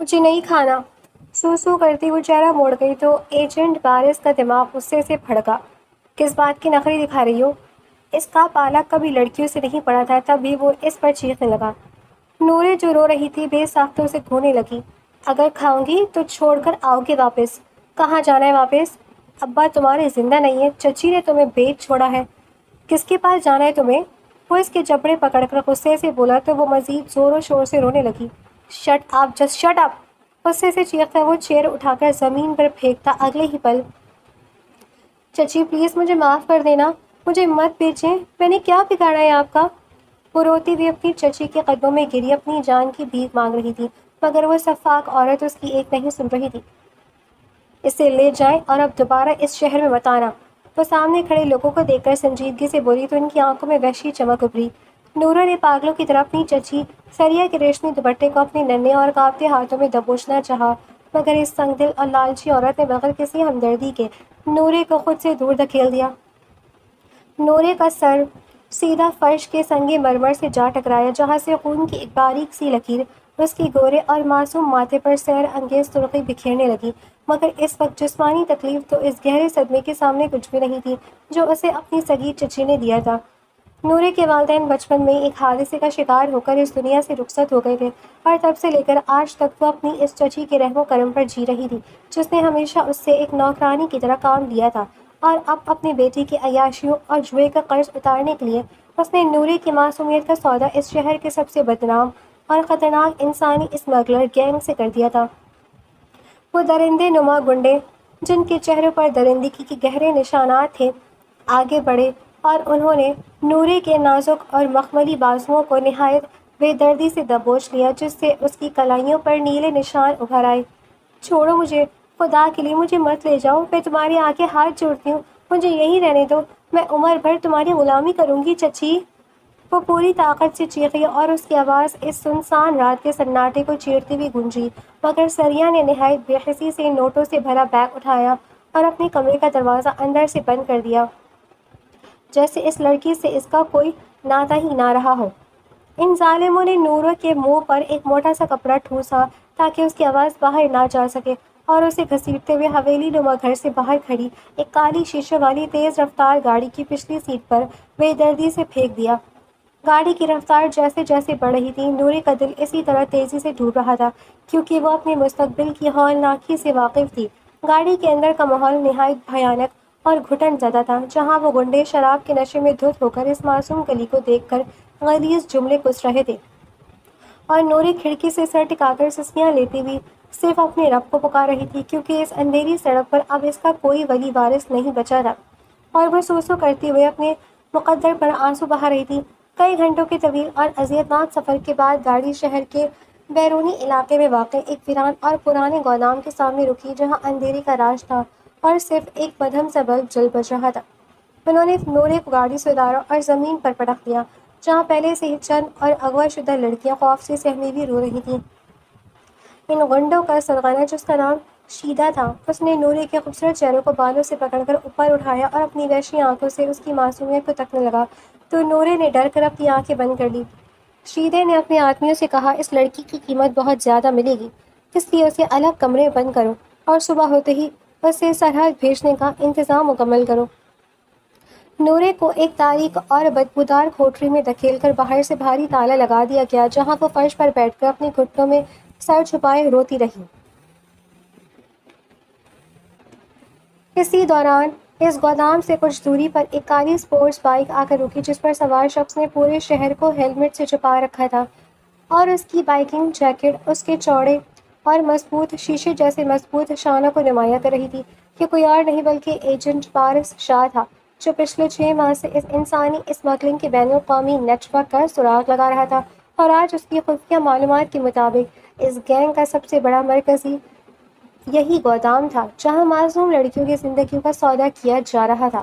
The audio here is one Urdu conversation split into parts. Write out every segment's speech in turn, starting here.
مجھے نہیں کھانا۔ سو سو کرتی وہ چہرہ موڑ گئی تو ایجنٹ بارش کا دماغ غصے سے بھڑکا۔ کس بات کی نخری دکھا رہی ہو؟ اس کا پالا کبھی لڑکیوں سے نہیں پڑا تھا، تب بھی وہ اس پر چیخنے لگا۔ نورے جو رو رہی تھی بے ساختوں سے کھونے لگی۔ اگر کھاؤں گی تو چھوڑ کر آؤ گے واپس؟ کہاں جانا ہے واپس؟ ابا تمہارے زندہ نہیں ہے، چچی نے تمہیں بیچ چھوڑا ہے۔ کس کے پاس جانا ہے تمہیں؟ وہ اس کے جبڑے پکڑ کر غصے سے بولا تو وہ مزید زور و شور سے رونے لگی۔ شٹ اپ، جسٹ شٹ اپ! غصے سے چیختا وہ چیئر اٹھا کر زمین پر پھینکتا اگلے ہی پل، چچی پلیز مجھے معاف کر دینا، مجھے مت بیچیں، میں نے کیا بگاڑا ہے آپ کا؟ وہ روتی ہوئی اپنی چچی کے قدموں میں گری اپنی جان کی بھیک مانگ رہی تھی، مگر وہ سفاک عورت اس کی ایک نہیں سن رہی تھی۔ اسے لے جائیں اور اب دوبارہ اس شہر میں مت آنا۔ وہ سامنے کھڑے لوگوں کو دیکھ کر سنجیدگی سے بولی تو ان کی آنکھوں میں وحشی چمک ابھری۔ نورا نے پاگلوں کی طرح اپنی چچی سریا کے ریشمی دوپٹے کو اپنے ننھے اور کانپتے ہاتھوں میں دبوچنا چاہا، مگر اس تنگ دل اور لالچی عورت نے بغیر کسی ہمدردی کے نورے کو خود سے دور دھکیل دیا۔ نورے کا سر سیدھا فرش کے سنگ مرمر سے جا ٹکرایا، جہاں سے خون کی ایک باریک سی لکیر اس کے گورے اور معصوم ماتھے پر سحر انگیز سرخی بکھیرنے لگی، مگر اس وقت جسمانی تکلیف تو اس گہرے صدمے کے سامنے کچھ بھی نہیں تھی جو اسے اپنی سگی چچی نے دیا تھا۔ نورے کے والدین بچپن میں ایک حادثے کا شکار ہو کر اس دنیا سے رخصت ہو گئے تھے، اور تب سے لے کر آج تک وہ اپنی اس چچی کے رحم و کرم پر جی رہی تھی، جس نے ہمیشہ اس سے ایک نوکرانی کی طرح کام لیا تھا، اور اب اپنی بیٹی کی عیاشیوں اور جوئے کا قرض اتارنے کے لیے اس نے نورے کی معصومیت کا سودا اس شہر کے سب سے بدنام اور خطرناک انسانی اسمگلر گینگ سے کر دیا تھا۔ وہ درندے نما گنڈے، جن کے چہروں پر درندگی کے گہرے نشانات تھے، آگے بڑھے اور انہوں نے نورے کے نازک اور مخملی بازوؤں کو نہایت بے دردی سے دبوچ لیا، جس سے اس کی کلائیوں پر نیلے نشان ابھر آئے۔ چھوڑو مجھے، خدا کے لیے مجھے مت لے جاؤ، میں تمہارے آگے ہاتھ جوڑتی ہوں، مجھے یہیں رہنے دو، میں عمر بھر تمہاری غلامی کروں گی چچی۔ وہ پوری طاقت سے چیخی اور اس کی آواز اس سنسان رات کے سناٹے کو چیرتی ہوئی گونجی، مگر سریا نے نہایت بے حسی سے نوٹوں سے بھرا بیگ اٹھایا اور اپنے کمرے کا دروازہ اندر سے بند کر دیا، جیسے اس لڑکی سے اس کا کوئی ناتا ہی نہ رہا ہو۔ ان ظالموں نے نورا کے منہ پر ایک موٹا سا کپڑا ٹھوسا تاکہ اس کی آواز باہر نہ جا سکے، اور اسے گھسیٹتے ہوئے حویلی نما گھر سے باہر کھڑی ایک کالی شیشے والی تیز رفتار گاڑی کی پچھلی سیٹ پر بے دردی سے پھینک دیا۔ گاڑی کی رفتار جیسے جیسے بڑھ رہی تھی، نورے کا دل اسی طرح تیزی سے ڈوب رہا تھا، کیونکہ وہ اپنے مستقبل کی ہولناکی سے واقف تھی۔ گاڑی کے اندر کا ماحول نہایت بھیانک اور گھٹن زدہ تھا، جہاں وہ گنڈے شراب کے نشے میں دھت ہو کر اس معصوم کلی کو دیکھ کر غلیظ جملے کس رہے تھے، اور نورے کھڑکی سے سر ٹکا کر سسکیاں لیتی ہوئی صرف اپنے رب کو پکار رہی تھی، کیونکہ اس اندھیری سڑک پر اب اس کا کوئی ولی وارث نہیں بچا تھا، اور وہ سو کرتے ہوئے اپنے مقدر پر آنسو بہا رہی تھی۔ کئی گھنٹوں کے طویل اور اذیتناک سفر کے بعد گاڑی شہر کے بیرونی علاقے میں واقع ایک ویران اور پرانے گودام کے سامنے رکی، جہاں اندھیرے کا راج تھا اور صرف ایک مدھم سا بلب جل بجھ رہا تھا۔ انہوں نے نورے کو گاڑی سے اتارا اور زمین پر پٹک دیا، جہاں پہلے سے ہی چند اور اغوا شدہ لڑکیاں خوف سے سہمی ہوئی رو رہی تھیں۔ ان غنڈوں کا سرغنہ، جس کا نام شیدا تھا، اس نے نورے کے خوبصورت چہرے کو بالوں سے پکڑ کر اوپر اٹھایا اور اپنی وحشی آنکھوں سے اس کی معصومیت کو تکنے لگا، تو نورے نے ڈر کر اپنی آنکھیں بند کر لی۔ شیدے نے اپنے آدمیوں سے کہا، اس لڑکی کی قیمت بہت زیادہ ملے گی، اس لیے اسے الگ کمرے میں بند کرو اور صبح ہوتے ہی اسے سرحد بھیجنے کا انتظام مکمل کرو۔ نورے کو ایک تاریک اور بدبودار کوٹری میں دھکیل کر باہر سے بھاری تالا لگا دیا گیا، جہاں وہ فرش پر بیٹھ کر اپنے گھٹنوں میں سر چھپائے روتی رہی۔ اسی دوران اس گودام سے کچھ دوری پر ایک کالی اسپورٹس بائیک آ کر رکی، جس پر سوار شخص نے پورے شہر کو ہیلمٹ سے چھپا رکھا تھا، اور اس کی بائیکنگ جیکٹ اس کے چوڑے اور مضبوط شیشے جیسے مضبوط شانوں کو نمایاں کر رہی تھی۔ یہ کوئی اور نہیں بلکہ ایجنٹ پارس شاہ تھا، جو پچھلے 6 ماہ سے اس انسانی اسمگلنگ کے بین الاقوامی نیٹ ورک کا سراغ لگا رہا تھا، اور آج اس کی خفیہ معلومات کے مطابق اس گینگ کا سب سے بڑا مرکزی یہی گودام تھا، جہاں معصوم لڑکیوں کی زندگیوں کا سودا کیا جا رہا تھا۔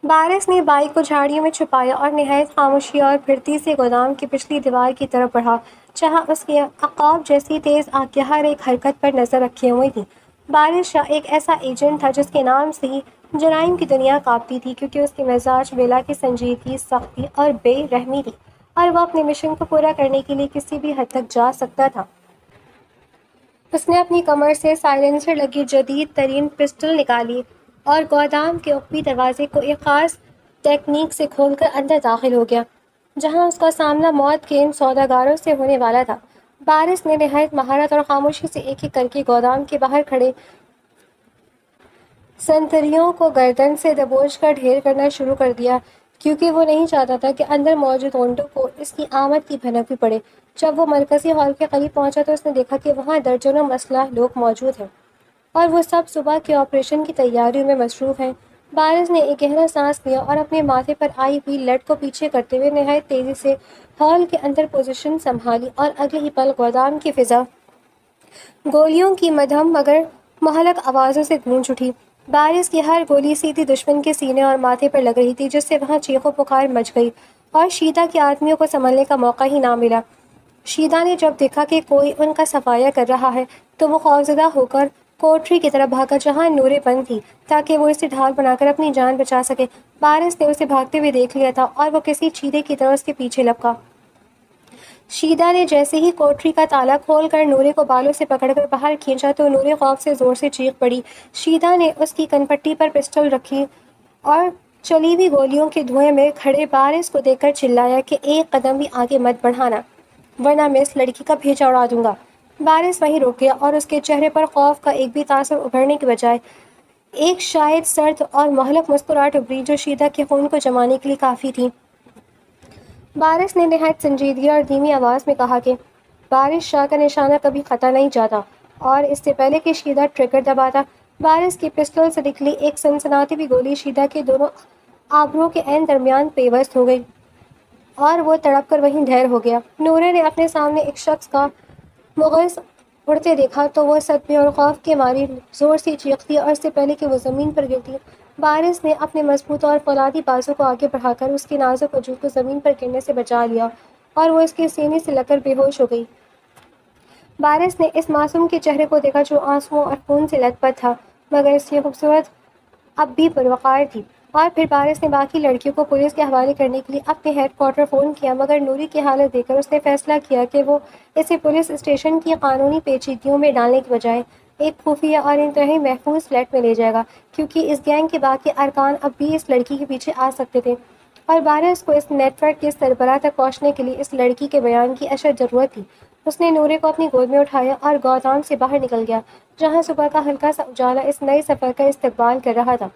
بارش نے بائیک کو جھاڑیوں میں چھپایا اور نہایت خاموشی اور پھرتی سے گودام کی پچھلی دیوار کی طرف بڑھا، جہاں اس کے عقاب جیسی تیز آنکھیں ہر ایک حرکت پر نظر رکھے ہوئی تھیں۔ بارش شاہ ایک ایسا ایجنٹ تھا جس کے نام سے ہی جرائم کی دنیا کانپتی تھی، کیونکہ اس کے مزاج بیلا کی سنجیدگی، سختی اور بے رحمی تھی۔ اور وہ اپنے مشن کو پورا کرنے کے لیے کسی بھی حد تک جا سکتا تھا۔ اس نے اپنی کمر سے سائلنسر لگی جدید ترین پسٹل نکالی اور گودام کے عقبی دروازے کو ایک خاص ٹیکنیک سے کھول کر اندر داخل ہو گیا، جہاں اس کا سامنا موت کے ان سوداگاروں سے ہونے والا تھا۔ بارش نے نہایت مہارت اور خاموشی سے ایک ایک کر کے گودام کے باہر کھڑے سنتریوں کو گردن سے دبوچ کر ڈھیر کرنا شروع کر دیا، کیونکہ وہ نہیں چاہتا تھا کہ اندر موجود اونٹوں کو اس کی آمد کی بھنک بھی پڑے۔ جب وہ مرکزی ہال کے قریب پہنچا تو اس نے دیکھا کہ وہاں درجنوں مسلح لوگ موجود ہیں اور وہ سب صبح کے آپریشن کی تیاریوں میں مصروف ہیں۔ بارش نے ایک گہرا سانس لیا اور اپنے ماتھے پر آئی ہوئی لٹ کو پیچھے کرتے ہوئے نہایت تیزی سے ہال کے اندر پوزیشن سنبھالی، اور اگلے ہی پل گودام کی فضا گولیوں کی مدھم مگر مہلک آوازوں سے گونج اٹھی۔ بارش کی ہر گولی سیدھی دشمن کے سینے اور ماتھے پر لگ رہی تھی، جس سے وہاں چیخ و پکار مچ گئی اور شیدا کے آدمیوں کو سنبھلنے کا موقع ہی نہ ملا۔ شیدا نے جب دیکھا کہ کوئی ان کا صفایا کر رہا ہے تو وہ خوفزدہ ہو کر کوٹری کی طرف بھاگا، جہاں نورے بند تھی، تاکہ وہ اسے ڈھال بنا کر اپنی جان بچا سکے۔ بارش نے اسے بھاگتے ہوئے دیکھ لیا تھا اور وہ کسی چیرے کی طرح اس کے پیچھے لپکا۔ شیدا نے جیسے ہی کوٹری کا تالا کھول کر نورے کو بالوں سے پکڑ کر باہر کھینچا تو نورے خوف سے زور سے چیخ پڑی۔ شیدا نے اس کی کنپٹی پر پسٹل رکھی اور چلی ہوئی گولیوں کے دھوئیں میں کھڑے بارش کو دیکھ کر چلایا کہ ایک قدم بھی آگے مت بڑھانا، ورنہ میں اس لڑکی کا بھیجا اڑا دوں گا۔ بارش وہیں رک گیا اور اس کے چہرے پر خوف کا ایک بھی تاثر ابھرنے کے بجائے ایک شاید سرد اور مہلک مسکراہٹ ابھری، جو شیدا کے خون کو جمانے کے لیے کافی تھی۔ بارش نے نہایت سنجیدگی اور دھیمی آواز میں کہا کہ بارش شاہ کا نشانہ کبھی خطا نہیں جاتا، اور اس سے پہلے کہ شیدا ٹریگر دباتا، بارش کی پسٹل سے نکلی ایک سنسناتی ہوئی گولی شیدا کے دونوں آبروں کے عین درمیان پیوست ہو گئی اور وہ تڑپ کر وہیں ڈھیر ہو گیا۔ نورے نے اپنے سامنے ایک شخص کا مغز اڑتے دیکھا تو وہ صدمے اور خوف کے ماری زور سے چیختی، اور اس سے پہلے کہ وہ زمین پر گرتی، بارش نے اپنے مضبوط اور فولادی بازو کو آگے بڑھا کر اس کے نازک وجود کو زمین پر گرنے سے بچا لیا اور وہ اس کے سینے سے لگ کر بے ہوش ہو گئی۔ بارش نے اس معصوم کے چہرے کو دیکھا جو آنسوؤں اور خون سے لت پت تھا، مگر اس کی خوبصورت اب بھی پروقار تھی۔ اور پھر بارش نے باقی لڑکیوں کو پولیس کے حوالے کرنے کے لیے اپنے ہیڈ کوارٹر فون کیا، مگر نوری کی حالت دیکھ کر اس نے فیصلہ کیا کہ وہ اسے پولیس اسٹیشن کی قانونی پیچیدگیوں میں ڈالنے کے بجائے ایک خفیہ اور انتہائی محفوظ فلیٹ میں لے جائے گا، کیونکہ اس گینگ کے باقی ارکان اب بھی اس لڑکی کے پیچھے آ سکتے تھے، اور بارش کو اس نیٹ ورک کے سربراہ تک پہنچنے کے لیے اس لڑکی کے بیان کی اشد ضرورت تھی۔ اس نے نورے کو اپنی گود میں اٹھایا اور گودام سے باہر نکل گیا، جہاں صبح کا ہلکا سا اجالا اس نئے سفر کا استقبال کر رہا تھا۔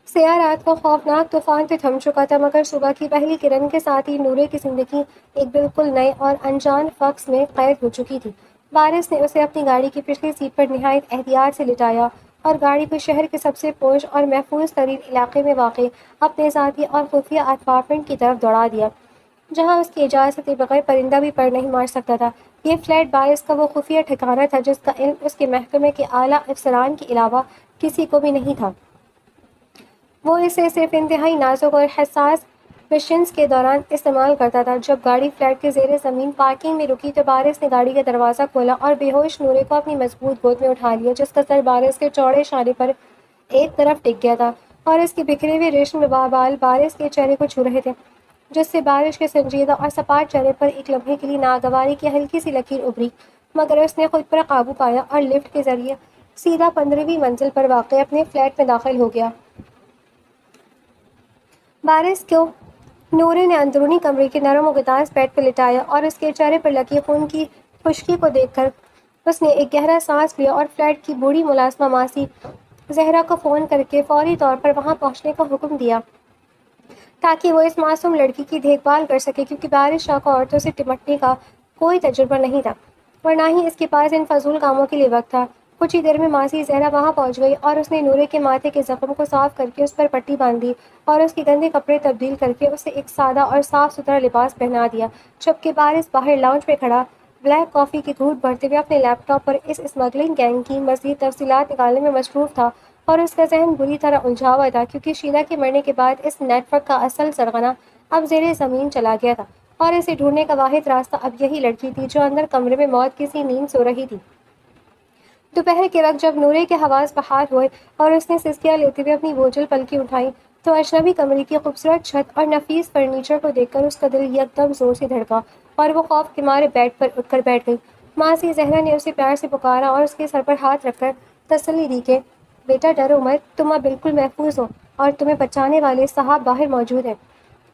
سیاہ رات کو خوفناک طوفان سے تھم چکا تھا، مگر صبح کی پہلی کرن کے ساتھ ہی نورے کی زندگی ایک بالکل نئے اور انجان فقس میں قید ہو چکی تھی۔ بارش نے اسے اپنی گاڑی کی پچھلی سیٹ پر نہایت احتیاط سے لٹایا اور گاڑی کو شہر کے سب سے پوش اور محفوظ ترین علاقے میں واقع اپنے ذاتی اور خفیہ اپارٹمنٹ کی طرف دوڑا دیا، جہاں اس کی اجازت کے بغیر پرندہ بھی پر نہیں مار سکتا تھا۔ یہ فلیٹ بارش کا وہ خفیہ ٹھکانہ تھا جس کا علم اس کے محکمے کے اعلیٰ افسران کے علاوہ کسی کو بھی نہیں تھا۔ وہ اسے صرف انتہائی نازک اور حساس مشنز کے دوران استعمال کرتا تھا۔ جب گاڑی فلیٹ کے زیر زمین پارکنگ میں رکی تو بارش نے گاڑی کا دروازہ کھولا اور بے ہوش نورے کو اپنی مضبوط گود میں اٹھا لیا، جس کا سر بارش کے چوڑے شانے پر ایک طرف ٹک گیا تھا اور اس کے بکھرے ہوئے ریشم بال بارش کے چہرے کو چھو رہے تھے، جس سے بارش کے سنجیدہ اور سپاٹ چہرے پر ایک لمحے کے لیے ناگواری کی ہلکی سی لکیر ابھری، مگر اس نے خود پر قابو پایا اور لفٹ کے ذریعے سیدھا 15ویں منزل پر واقع اپنے فلیٹ میں داخل ہو گیا۔ بارش کو نورے نے اندرونی کمرے کے نرم و گداز بیڈ پر لٹایا اور اس کے چہرے پر لگی خون کی خشکی کو دیکھ کر اس نے ایک گہرا سانس لیا اور فلیٹ کی بوڑھی ملازمہ ماسی زہرا کو فون کر کے فوری طور پر وہاں پہنچنے کا حکم دیا تاکہ وہ اس معصوم لڑکی کی دیکھ بھال کر سکے، کیونکہ بارش شاہ کو عورتوں سے نمٹنے کا کوئی تجربہ نہیں تھا اور نہ ہی اس کے پاس ان فضول کاموں کے لیے وقت تھا۔ کچھ ہی دیر میں ماسی زہرا وہاں پہنچ گئی اور اس نے نورے کے ماتھے کے زخم کو صاف کر کے اس پر پٹی باندھ دی اور اس کے گندے کپڑے تبدیل کر کے اسے ایک سادہ اور صاف ستھرا لباس پہنا دیا، جبکہ بارش باہر لاؤنج میں کھڑا بلیک کافی کی گھونٹ بھرتے ہوئے اپنے لیپ ٹاپ پر اس اسمگلنگ گینگ کی مزید تفصیلات نکالنے میں مصروف تھا، اور اس کا ذہن بری طرح الجھا ہوا تھا، کیونکہ شیلا کے مرنے کے بعد اس نیٹ ورک کا اصل سرغنہ اب زیر زمین چلا گیا تھا اور اسے ڈھونڈنے کا واحد راستہ اب یہی لڑکی تھی جو اندر کمرے میں موت کی سی نیند سو رہی تھی۔ دوپہر کے وقت جب نورے کے حواس بحال ہوئے اور اس نے سسکیاں لیتے ہوئے اپنی بوجھل پلکیں اٹھائیں تو اجنبی کمرے کی خوبصورت چھت اور نفیس فرنیچر کو دیکھ کر اس کا دل یکدم زور سے دھڑکا اور وہ خوف کے مارے بیڈ پر اٹھ کر بیٹھ گئی۔ ماسی زہرا نے اسے پیار سے پکارا اور اس کے سر پر ہاتھ رکھ کر تسلی دی کہ بیٹا ڈرو مت، تم اب بالکل محفوظ ہو اور تمہیں بچانے والے صاحب باہر موجود ہیں۔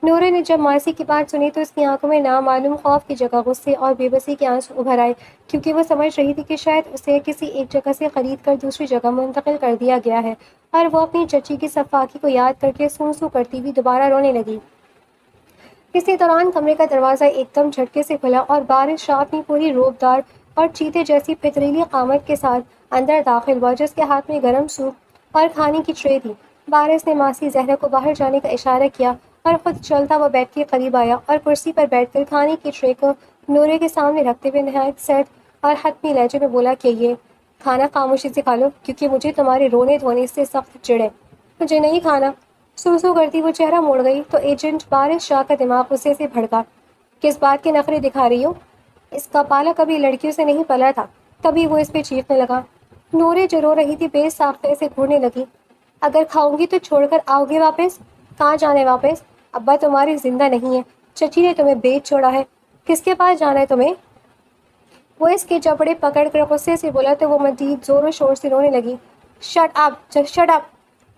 نورے نے جب ماسی کی بات سنی تو اس کی آنکھوں میں نامعلوم خوف کی جگہ غصے اور بے بسی کے آنسو ابھر آئے، کیونکہ وہ سمجھ رہی تھی کہ شاید اسے کسی ایک جگہ سے خرید کر دوسری جگہ منتقل کر دیا گیا ہے، اور وہ اپنی چچی کی صفاکی کو یاد کر کے سوں سوں کرتی ہوئی دوبارہ رونے لگی۔ اسی دوران کمرے کا دروازہ ایک دم جھٹکے سے کھلا اور بارش شاہ اپنی پوری روبدار اور چیتے جیسی پتریلی قامت کے ساتھ اندر داخل ہوا، جس کے ہاتھ میں گرم سوپ اور کھانے کی ٹرے تھی۔ بارش نے ماسی زہرا کو باہر جانے کا اشارہ کیا اور خود چلتا وہ بیڈ کے قریب آیا اور کرسی پر بیٹھ کر کھانے کی ٹرے کو نورے کے سامنے رکھتے ہوئے نہایت سرد اور حتمی لہجے میں بولا کہ یہ کھانا خاموشی سے کھا لو، کیونکہ مجھے تمہارے رونے دھونے سے سخت چڑ ہے۔ مجھے نہیں کھانا۔ سو کرتی وہ چہرہ موڑ گئی تو ایجنٹ بارش شاہ کا دماغ غصے سے بھڑکا۔ کس بات کے نخرے دکھا رہی ہو؟ اس کا پالا کبھی لڑکیوں سے نہیں پلا تھا۔ تبھی وہ اس پہ چیخنے لگا۔ نورے جو رو رہی تھی بے ساختہ سے گھورنے لگی۔ اگر کھاؤں گی تو چھوڑ کر آؤ گے واپس؟ کہاں جانا ہے واپس؟ ابا تمہاری زندہ نہیں ہے، چچی نے تمہیں بیچ چھوڑا ہے، کس کے پاس جانا ہے تمہیں؟ وہ اس کے جبڑے پکڑ کر غصے سے بولا تو وہ مزید زور و شور سے رونے لگی۔ شٹ اپ، جسٹ شٹ اپ!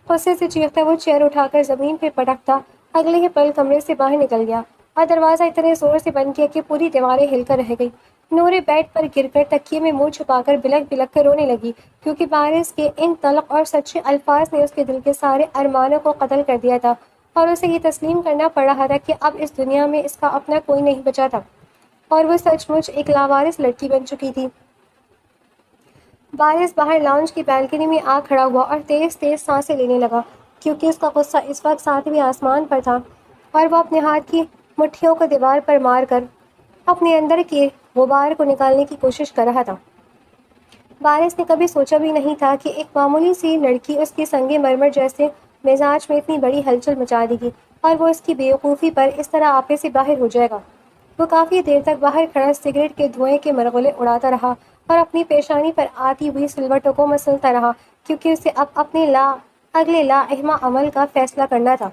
غصے سے چیختا وہ چیئر اٹھا کر زمین پہ پٹکتا اگلے ہی پل کمرے سے باہر نکل گیا اور دروازہ اتنے زور سے بند کیا کہ پوری دیواریں ہل کر رہ گئی۔ نورے بیڈ پر گر کر تکیے میں منہ چھپا کر بلک بلک کر رونے لگی، کیونکہ بارش کے ان تلخ اور سچے الفاظ نے اس کے دل کے سارے ارمانوں کو قتل کر دیا تھا، اور اسے یہ تسلیم کرنا پڑ رہا تھا کہ اب اس دنیا میں اس کا اپنا کوئی نہیں بچا تھا اور وہ سچ مچ ایک لاوارث لڑکی بن چکی تھی۔ بارش باہر لاؤنج کی بالکنی میں آ کھڑا ہوا اور تیز تیز سانسیں لینے لگا، کیونکہ اس کا غصہ اس وقت ساتویں آسمان پر تھا، اور وہ اپنے ہاتھ کی مٹھیوں کو دیوار پر مار کر اپنے اندر کے غبار کو نکالنے کی کوشش کر رہا تھا۔ بارش نے کبھی سوچا بھی نہیں تھا کہ ایک معمولی سی لڑکی اس کی سنگ مرمر جیسے مزاج میں اتنی بڑی ہلچل مچا دے گی، اور وہ اس کی بے وقوفی پر اس طرح آپے سے باہر ہو جائے گا۔ وہ کافی دیر تک باہر کھڑا سگریٹ کے دھوئیں کے مرغلے اڑاتا رہا اور اپنی پیشانی پر آتی ہوئی سلوٹوں کو مسلتا رہا، کیونکہ اسے اب اپنے اگلے لااہما عمل کا فیصلہ کرنا تھا۔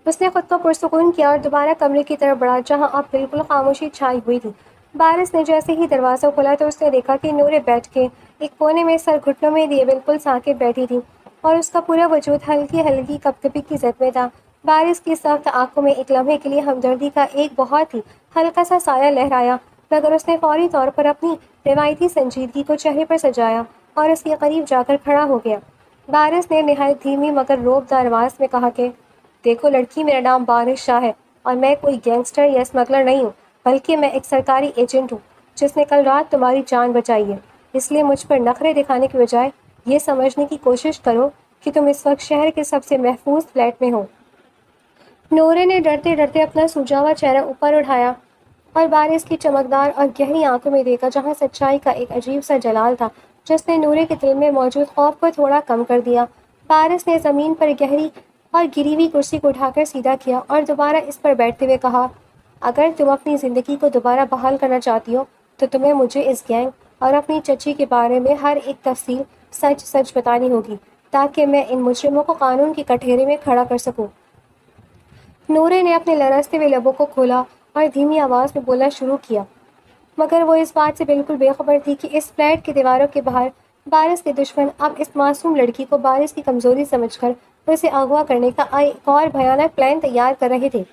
اس نے خود کو پرسکون کیا اور دوبارہ کمرے کی طرف بڑھا، جہاں اب بالکل خاموشی چھائی ہوئی تھی۔ بارش نے جیسے ہی دروازہ کھولا تو اس نے دیکھا کہ نورے بیٹھ کے ایک کونے میں سر گھٹنوں میں لیے بالکل ساکت بیٹھی تھی، اور اس کا پورا وجود ہلکی ہلکی کپکپی کی زد میں تھا۔ بارش کی سخت آنکھوں میں ایک لمحے کے لیے ہمدردی کا ایک بہت ہی ہلکا سا سایہ لہرایا، مگر اس نے فوری طور پر اپنی روایتی سنجیدگی کو چہرے پر سجایا اور اس کے قریب جا کر کھڑا ہو گیا۔ بارش نے نہایت دھیمی مگر روبدار آواز میں کہا کہ دیکھو لڑکی، میرا نام بارش شاہ ہے، اور میں کوئی گینگسٹر یا اسمگلر نہیں ہوں، بلکہ میں ایک سرکاری ایجنٹ ہوں جس نے کل رات تمہاری جان بچائی ہے۔ اس لیے مجھ پر نخرے دکھانے کے بجائے یہ سمجھنے کی کوشش کرو کہ تم اس وقت شہر کے سب سے محفوظ فلیٹ میں ہو۔ نورے نے ڈرتے ڈرتے اپنا سوجا ہوا چہرہ اوپر اٹھایا اور بارش کی چمکدار اور گہری آنکھوں میں دیکھا، جہاں سچائی کا ایک عجیب سا جلال تھا جس نے نورے کے دل میں موجود خوف کو تھوڑا کم کر دیا۔ بارش نے زمین پر گہری اور گری ہوئی کرسی کو اٹھا کر سیدھا کیا اور دوبارہ اس پر بیٹھتے ہوئے کہا، اگر تم اپنی زندگی کو دوبارہ بحال کرنا چاہتی ہو تو تمہیں مجھے اس گینگ اور اپنی چچی کے بارے میں ہر ایک تفصیل سچ سچ بتانی ہوگی، تاکہ میں ان مجرموں کو قانون کے کٹہرے میں کھڑا کر سکوں۔ نورے نے اپنے لرزتے ہوئے لبوں کو کھولا اور دھیمی آواز میں بولنا شروع کیا، مگر وہ اس بات سے بالکل بے خبر تھی کہ اس فلیٹ کی دیواروں کے باہر بارش کے دشمن اب اس معصوم لڑکی کو بارش کی کمزوری سمجھ کر اسے اغوا کرنے کا ایک اور بھیانک پلان تیار کر رہے تھے۔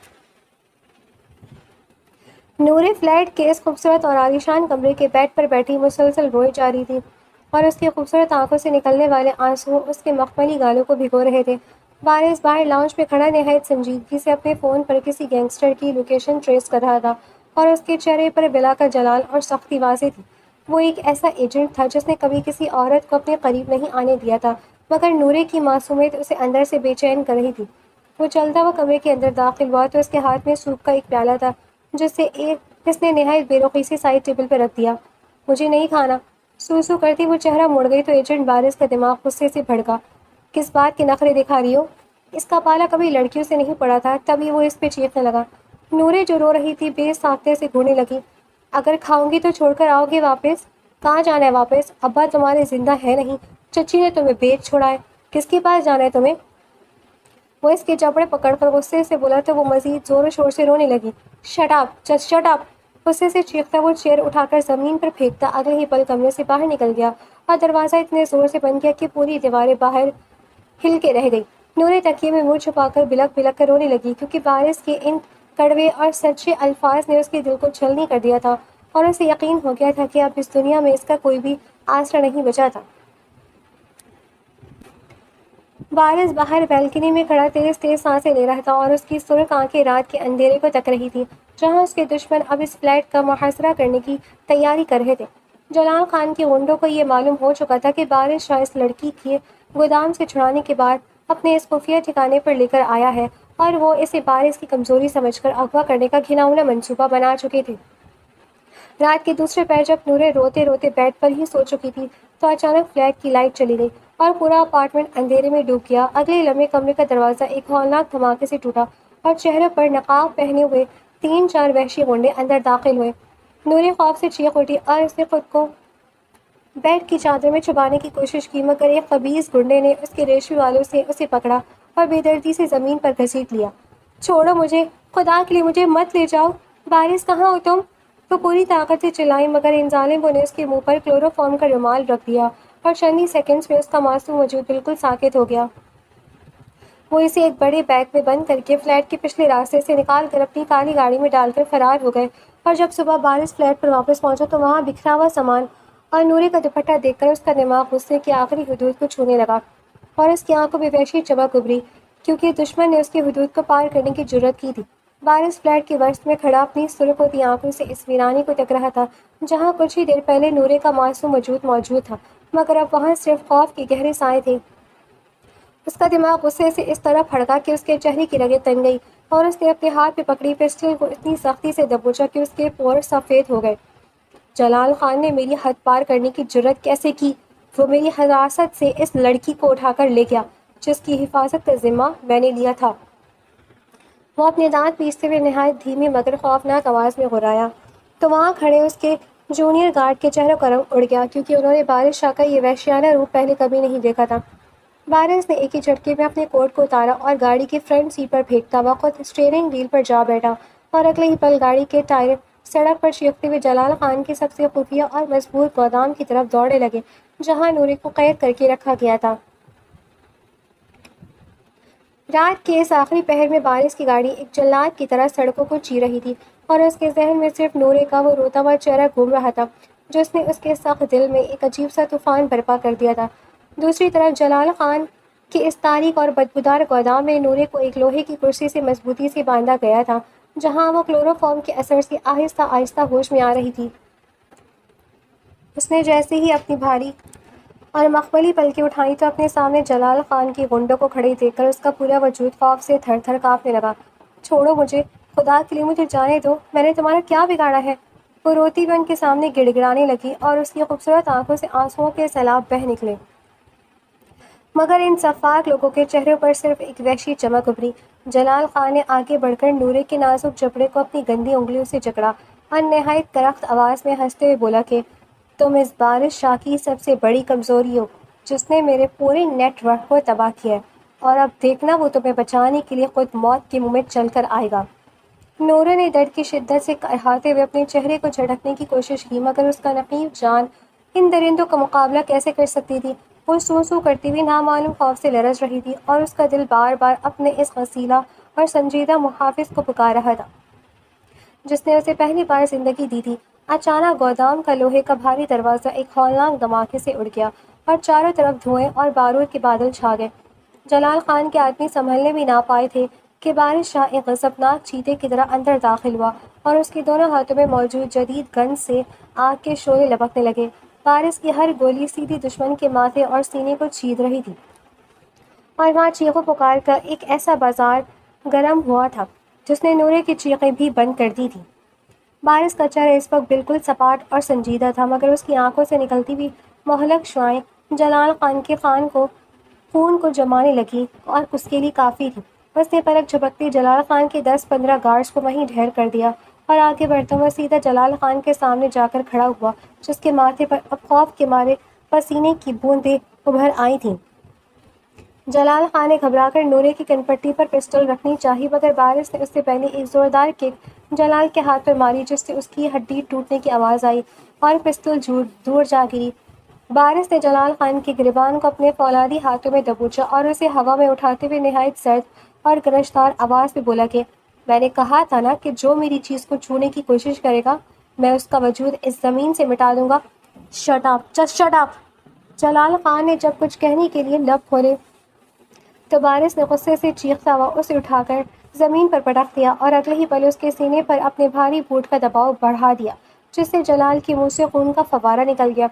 نورے فلیٹ کے اس خوبصورت اور عالیشان کمرے کے بیڈ پر بیٹھی مسلسل روئے جا رہی تھی، اور اس کی خوبصورت آنکھوں سے نکلنے والے آنسو اس کے مخملی گالوں کو بھگو رہے تھے۔ بارش باہر لاؤنج میں کھڑا نہایت سنجیدگی سے اپنے فون پر کسی گینگسٹر کی لوکیشن ٹریس کر رہا تھا، اور اس کے چہرے پر بلا کا جلال اور سختی واضح تھی۔ وہ ایک ایسا ایجنٹ تھا جس نے کبھی کسی عورت کو اپنے قریب نہیں آنے دیا تھا، مگر نورے کی معصومیت اسے اندر سے بے چین کر رہی تھی۔ وہ چلتا ہوا کمرے کے اندر داخل ہوا تو اس کے ہاتھ میں سوپ کا ایک پیالہ تھا جس نے نہایت بے رخی سے سائڈ ٹیبل پہ رکھ دیا۔ مجھے نہیں کھانا۔ سو کرتی وہ چہرہ مڑ گئی تو ایجنٹ بارش کا دماغ غصے سے بھڑکا۔ کس بات کے نخرے دکھا رہی ہو؟ اس کا پالا کبھی لڑکیوں سے نہیں پڑا تھا۔ تبھی وہ اس پہ چیخنے لگا۔ نورے جو رو رہی تھی بے ساختہ سے گھورنے لگی۔ اگر کھاؤں گی تو چھوڑ کر آؤ گے واپس؟ کہاں جانا ہے واپس؟ ابا تمہارے زندہ ہے نہیں، چچی نے تمہیں بیچ چھوڑا ہے، کس کے پاس جانا ہے تمہیں؟ وہ اس کے جبڑے پکڑ کر غصے سے بولا تو وہ مزید زور و شور سے رونے لگی۔ شٹ اپ، جسٹ شٹ اپ! غصے سے چیختا وہ چیئر اٹھا کر زمین پر پھینکتا اگلے ہی پل کمرے سے باہر نکل گیا اور دروازہ اتنے زور سے بند کیا کہ پوری دیواریں باہر ہل کے رہ گئی۔ نورے تکیے میں منہ چھپا کر بلک بلک کر رونے لگی کیونکہ وارث کے ان کڑوے اور سچے الفاظ نے اس کے دل کو چھلنی کر دیا تھا اور اسے یقین ہو گیا تھا کہ اب اس دنیا میں اس کا کوئی بھی آسرا نہیں بچا تھا۔ وارث باہر بیلکنی میں کھڑا تیز تیز سانسیں لے رہا تھا اور اس کی سرخ آنکھیں رات کے اندھیرے کو تک رہی تھی جہاں اس کے دشمن اب اس فلیٹ کا محاصرہ کرنے کی تیاری کر رہے تھے۔ جلال خان کے غنڈوں کو یہ معلوم ہو چکا تھا کہ وارث شاہ اس لڑکی کے گودام سے چھڑانے کے بعد اپنے اس خفیہ ٹھکانے پر لے کر آیا ہے اور وہ اسے وارث کی کمزوری سمجھ کر اغوا کرنے کا گھناؤنا منصوبہ بنا چکے تھے۔ رات کے دوسرے پہر جب نورے روتے روتے بیڈ پر ہی سو چکی تھی تو اچانک فلیٹ کی لائٹ چلی گئی اور پورا اپارٹمنٹ اندھیرے میں ڈوب گیا۔ اگلے لمحے کمرے کا دروازہ ایک ہولناک دھماکے سے ٹوٹا اور چہرے پر نقاب پہنے ہوئے 3-4 وحشی غنڈے اندر داخل ہوئے۔ نورے خوف سے چیخ اٹھی اور اس نے خود کو بیڈ کی چادر میں چھپانے کی کوشش کی مگر ایک خبیث گنڈے نے اس کے ریشمی والوں سے اسے پکڑا اور بے دردی سے زمین پر گھسیٹ لیا۔ چھوڑو مجھے، خدا کے لیے مجھے مت لے جاؤ! وارث کہاں ہو تم؟ وہ پوری طاقت سے چلائی مگر ان ظالموں نے اس کے منہ پر کلوروفارم کا رومال رکھ دیا اور چند ہی سیکنڈز میں اس کا معصوم وجود بالکل ساکت ہو گیا۔ وہ اسے ایک بڑے بیگ میں بند کر کے فلیٹ کے پچھلے راستے سے نکال کر اپنی کالی گاڑی میں ڈال کر فرار ہو گئے اور جب صبح وارث فلیٹ پر واپس پہنچا تو وہاں بکھرا ہوا سامان اور نورے کا دوپٹہ دیکھ کر اس کا دماغ غصے کی آخری حدود کو چھونے لگا اور اس کی آنکھوں میں وحشی چمک ابھری کیونکہ دشمن نے اس کی حدود کو پار کرنے کی جرات کی تھی۔ وارث فلیٹ کے وسط میں کھڑا اپنی سرخ ہوتی آنکھوں سے اس ویرانے کو تک رہا تھا جہاں کچھ ہی دیر پہلے نورے کا معصوم وجود موجود تھا مگر اب وہاں صرف خوف کے گہرے سائے تھے۔ اس کا دماغ غصے سے اس طرح بھڑکا کہ اس کے چہرے کی رگیں تن گئی اور اس نے اپنے ہاتھ پہ پکڑی پسٹل کو اتنی سختی سے دبوچا کہ اس کے پور سفید ہو گئے۔ جلال خان نے میری حد پار کرنے کی جرات کیسے کی؟ وہ میری حراست سے اس لڑکی کو اٹھا کر لے گیا جس کی حفاظت کا ذمہ میں نے لیا تھا۔ وہ اپنے دانت پیستے ہوئے نہایت دھیمی مگر خوفناک آواز میں غرایا تو وہاں کھڑے اس کے جونیئر گارڈ کے چہروں کا رنگ اڑ گیا کیونکہ انہوں نے وارث شاہ کا یہ وحشیانہ روپ پہلے کبھی نہیں دیکھا تھا۔ وارث نے ایک ہی جھٹکے میں اپنے کوٹ کو اتارا اور گاڑی کی فرنٹ سیٹ پر پھینکتا ہوا خود اسٹیئرنگ وہیل پر جا بیٹھا اور اگلے ہی پل گاڑی کے ٹائر سڑک پر چیختے ہوئے جلال خان کے سب سے خفیہ اور مضبوط گودام کی طرف دوڑنے لگے جہاں نورے کو قید کر کے رکھا گیا تھا۔ رات کے اس آخری پہر میں وارث کی گاڑی ایک جلاد کی طرح سڑکوں کو چیر رہی تھی اور اس کے ذہن میں صرف نورے کا وہ روتا ہوا چہرہ گھوم رہا تھا جس نے اس کے سخت دل میں ایک عجیب سا طوفان برپا کر دیا تھا۔ دوسری طرف جلال خان کے اس تاریک اور بدبودار گودام میں نورے کو ایک لوہے کی کرسی سے مضبوطی سے باندھا گیا تھا جہاں وہ کلوروفارم کے اثر سے آہستہ آہستہ ہوش میں آ رہی تھی۔ اس نے جیسے ہی اپنی بھاری اور مخملی پلکیں اٹھائیں تو اپنے سامنے جلال خان کے غنڈوں کو کھڑے دیکھ کر اس کا پورا وجود خوف سے تھر تھر کانپنے لگا۔ چھوڑو مجھے، خدا کے لیے مجھے جانے دو، میں نے تمہارا کیا بگاڑا ہے؟ وہ روتی ہوئے ان کے سامنے گڑ گڑانے لگی اور اس کی خوبصورت آنکھوں سے آنسوؤں کے سیلاب بہہ نکلے مگر ان شفاق لوگوں کے چہروں پر صرف ایک وحشی چمک ابھری۔ جلال خان نے آگے بڑھ کر نورے کے نازک جبڑے کو اپنی گندی انگلیوں سے جکڑا اور نہایت کرخت آواز میں ہنستے ہوئے بولا کہ تم اس وارث شاہ کی سب سے بڑی کمزوری ہو جس نے میرے پورے نیٹ ورک کو تباہ کیا ہے اور اب دیکھنا وہ تمہیں بچانے کے لیے خود موت کے منہ میں چل کر آئے گا۔ نورے نے درد کی شدت سے کہاتے ہوئے اپنے چہرے کو جھٹکنے کی کوشش کی مگر اس کا نقیب جان ان درندوں کا مقابلہ کیسے کر سکتی تھی؟ وہ سو سو کرتی ہوئی نامعلوم خوف سے لرز رہی تھی اور اس کا دل بار بار اپنے اس غسیلہ اور سنجیدہ محافظ کو پکار رہا تھا جس نے اسے پہلی بار زندگی دی تھی۔ اچانک گودام کا لوہے کا بھاری دروازہ ایک ہولناک دھماکے سے اڑ گیا اور چاروں طرف دھوئیں اور بارود کے بادل چھا گئے۔ جلال خان کے آدمی سنبھلنے بھی نہ پائے تھے کہ وارث شاہ ایک غضبناک چیتے کی طرح اندر داخل ہوا اور اس کے دونوں ہاتھوں میں موجود جدید گن سے آگ کے شعلے لپکنے لگے۔ وارث کی ہر گولی سیدھی دشمن کے ماتھے اور سینے کو چید رہی تھی اور وہاں چیخو پکار کا ایک ایسا بازار گرم ہوا تھا جس نے نورے کی چیخیں بھی بند کر دی تھی۔ وارث کا چہرہ اس وقت بالکل سپاٹ اور سنجیدہ تھا مگر اس کی آنکھوں سے نکلتی ہوئی مہلک شعاعیں جلال خان کے خون کو جمانے لگی اور اس کے لیے کافی تھی۔ اس نے پلک جھپکتے جلال خان کے 10-15 گارڈز کو وہیں ڈھیر کر دیا اور آگے بڑھتا ہوا سیدھا جلال خان کے سامنے جا کر کھڑا ہوا جس کے ماتھے پر اب خوف کے مارے پسینے کی بوندیں ابھر آئی تھیں۔ جلال خان نے گھبرا کر نورے کی کنپٹی پر پسٹل رکھنی چاہی، مگر بارش نے اس سے پہلے ایک زوردار کک جلال کے ہاتھ پر ماری، جس سے اس کی ہڈی ٹوٹنے کی آواز آئی اور پسٹل دور جا گری۔ بارش نے جلال خان کے گریبان کو اپنے فولادی ہاتھوں میں دبوچا اور اسے ہوا میں اٹھاتے ہوئے نہایت سرد اور گرجدار آواز میں بولا کہ میں نے کہا تھا نا کہ جو میری چیز کو چھونے کی کوشش کرے گا میں اس کا وجود اس زمین سے مٹا دوں گا۔ Shut up, just shut up! Jalal Khan نے جب کچھ کہنے کے لیے لب کھولے تو بارش نے غصے سے چیختا ہوا اسے اٹھا کر زمین پر پٹک دیا اور اگلے ہی پل اس کے سینے پر اپنے بھاری بوٹ کا دباؤ بڑھا دیا، جس سے جلال کے منہ سے خون کا فوارہ نکل گیا۔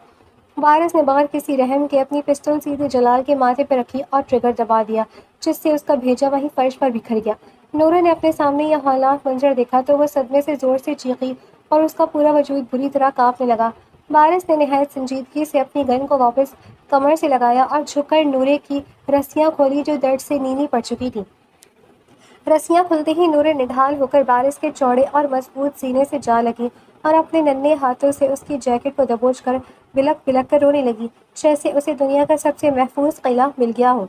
بارش نے بغیر کسی رحم کے اپنی پسٹل سیدھے جلال کے ماتھے پر رکھی اور ٹریگر دبا دیا، جس سے اس کا بھیجا وہیں فرش پر بکھر گیا۔ نورہ نے اپنے سامنے یہ ہولناک منظر دیکھا تو وہ صدمے سے زور سے چیخی اور اس کا پورا وجود بری طرح کانپنے لگا۔ بارش نے نہایت سنجیدگی سے اپنی گن کو واپس کمر سے لگایا اور جھک کر نورے کی رسیاں کھولی جو درد سے نیلی پڑ چکی تھیں۔ رسیاں کھلتے ہی نورہ نڈھال ہو کر بارش کے چوڑے اور مضبوط سینے سے جا لگی اور اپنے ننھے ہاتھوں سے اس کی جیکٹ کو دبوچ کر بلک بلک کر رونے لگی، جیسے اسے دنیا کا سب سے محفوظ قلعہ مل گیا ہو۔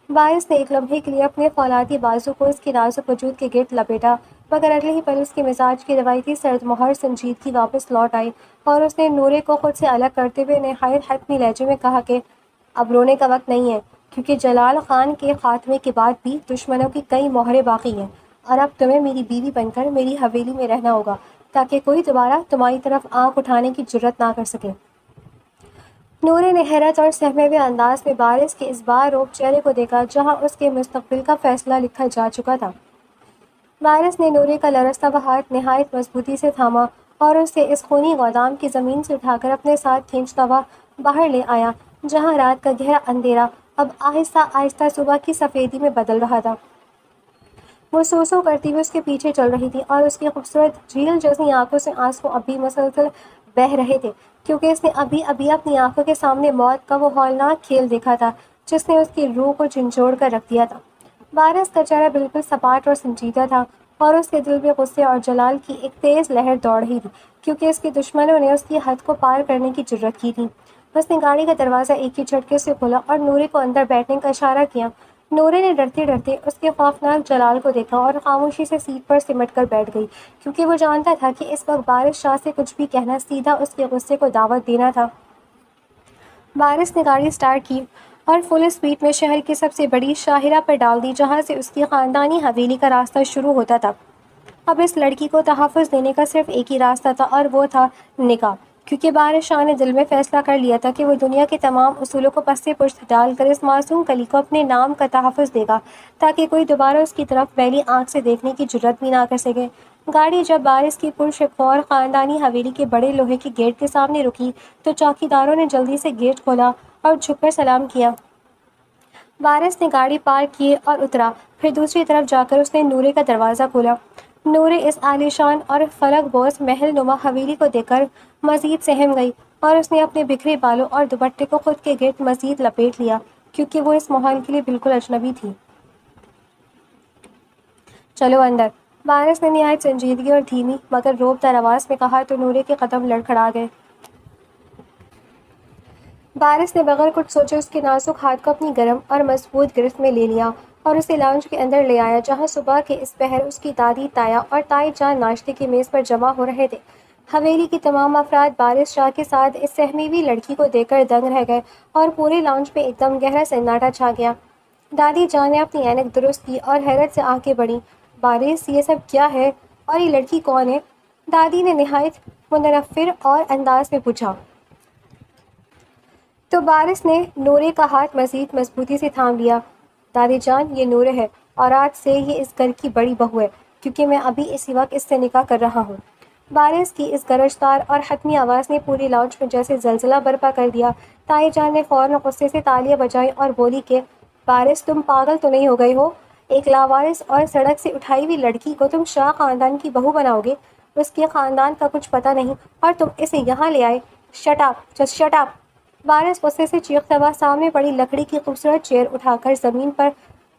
بارش نے ایک لمحے کے لیے اپنے فولادی بازو کو اس کے نازک وجود کے گرد لپیٹا، مگر اگلے ہی پل اس کے مزاج کی روایتی سرد مہر سنجیدگی واپس لوٹ آئی اور اس نے نورے کو خود سے الگ کرتے ہوئے نہایت حتمی لہجے میں کہا کہ اب رونے کا وقت نہیں ہے، کیونکہ جلال خان کے خاتمے کے بعد بھی دشمنوں کی کئی مہریں باقی ہیں، اور اب تمہیں میری بیوی بن کر میری حویلی میں رہنا ہوگا تاکہ کوئی دوبارہ تمہاری طرف آنکھ اٹھانے کی جرت نہ کر سکے۔ نورے نے حیرت اور سہمے ہوئے انداز میں بارش کے اس باروب چہرے کو دیکھا جہاں اس کے مستقبل کا فیصلہ لکھا جا چکا تھا۔ بارش نے نورے کا لرزتا ہوا ہاتھ نہایت مضبوطی سے تھاما اور اسے اس خونی گودام کی زمین سے اٹھا کر اپنے ساتھ کھینچتا ہوا باہر لے آیا، جہاں رات کا گہرا اندھیرا اب آہستہ آہستہ صبح کی سفیدی میں بدل رہا تھا۔ وہ سو کرتی ہوئی اس کے پیچھے چل رہی تھی اور اس کی خوبصورت جھیل جیسی آنکھوں سے آنسو اب بھی مسلسل بہہ رہے تھے، کیونکہ اس نے ابھی ابھی اپنی آنکھوں کے سامنے موت کا وہ ہولناک کھیل دیکھا تھا جس نے اس کی روح کو جھنجھوڑ کر رکھ دیا تھا۔ بارش کا چہرہ بالکل سپاٹ اور سنجیدہ تھا اور اس کے دل میں غصے اور جلال کی ایک تیز لہر دوڑ رہی تھی، کیونکہ اس کے دشمنوں نے اس کی حد کو پار کرنے کی جرت کی تھی۔ اس نے گاڑی کا دروازہ ایک ہی جھٹکے سے کھولا اور نورے کو اندر بیٹھنے کا اشارہ کیا۔ نورے نے ڈرتے ڈرتے اس کے خوفناک جلال کو دیکھا اور خاموشی سے سیٹ پر سمٹ کر بیٹھ گئی، کیونکہ وہ جانتا تھا کہ اس وقت بارش شاہ سے کچھ بھی کہنا سیدھا اس کے غصے کو دعوت دینا تھا۔ بارش نے گاڑی سٹارٹ کی اور فل اسپیڈ میں شہر کی سب سے بڑی شاہراہ پر ڈال دی جہاں سے اس کی خاندانی حویلی کا راستہ شروع ہوتا تھا۔ اب اس لڑکی کو تحفظ دینے کا صرف ایک ہی راستہ تھا اور وہ تھا نکاح، کیونکہ بارش شاہ نے دل میں فیصلہ کر لیا تھا کہ وہ دنیا کے تمام اصولوں کو پس پشت ڈال کر اس معصوم کلی کو اپنے نام کا تحفظ دے گا تاکہ کوئی دوبارہ اس کی طرف میلی آنکھ سے دیکھنے کی جرت بھی نہ کر سکے۔ گاڑی جب بارش کی پرشکور خاندانی حویلی کے بڑے لوہے کے گیٹ کے سامنے رکی تو چوکیداروں نے جلدی سے گیٹ کھولا اور جھک کر سلام کیا۔ بارش نے گاڑی پارک کی اور اترا، پھر دوسری طرف جا کر اس نے نورے کا دروازہ کھولا۔ نورے اس عالیشان اور فلک بوس محل نما حویلی کو دیکھ کر مزید سہم گئی اور اس نے اپنے بکھرے بالوں اور دوپٹے کو خود کے گرد مزید لپیٹ لیا، کیونکہ وہ اس ماحول کے لیے بالکل اجنبی تھی۔ چلو اندر، بارش نے نہایت سنجیدگی اور دھیمی مگر روبدار آواز میں کہا تو نورے کے قدم لڑکھڑا گئے۔ بارش نے بغیر کچھ سوچے اس کے نازک ہاتھ کو اپنی گرم اور مضبوط گرفت میں لے لیا اور اسے لاؤنج کے اندر لے آیا جہاں صبح کے اس پہر اس کی دادی تایا اور تائی جان ناشتے کی میز پر جمع ہو رہے تھے۔ حویلی کے تمام افراد بارش شاہ کے ساتھ اس سہمی ہوئی لڑکی کو دیکھ کر دنگ رہ گئے اور پورے لاؤنج میں ایک دم گہرا سناٹا چھا گیا۔ دادی جان نے اپنی اینک درست کی اور حیرت سے آنکھیں بڑھیں۔ بارش، یہ سب کیا ہے اور یہ لڑکی کون ہے؟ دادی نے نہایت متنفر اور انداز میں پوچھا۔ تو بارش نے نورے کا ہاتھ مزید مضبوطی سے تھام لیا۔ دادی جان، یہ نورے ہے اور آج سے یہ اس گھر کی بڑی بہو ہے، کیونکہ میں ابھی اسی وقت اس سے نکاح کر رہا ہوں۔ بارش کی اس گرجدار اور حتمی آواز نے پوری لاؤنج میں جیسے زلزلہ برپا کر دیا۔ تائی جان نے فوراً غصے سے تالیاں بجائیں اور بولی کہ بارش، تم پاگل تو نہیں ہو گئی ہو؟ ایک لاوارث اور سڑک سے اٹھائی ہوئی لڑکی کو تم شاہ خاندان کی بہو بناؤ گے؟ اس کے خاندان کا کچھ پتہ نہیں اور تم اسے یہاں لے آئے؟ شٹ اپ، جسٹ شٹ اپ! بارش غصے سے چیختا ہوا سامنے پڑی لکڑی کی خوبصورت چیئر اٹھا کر زمین پر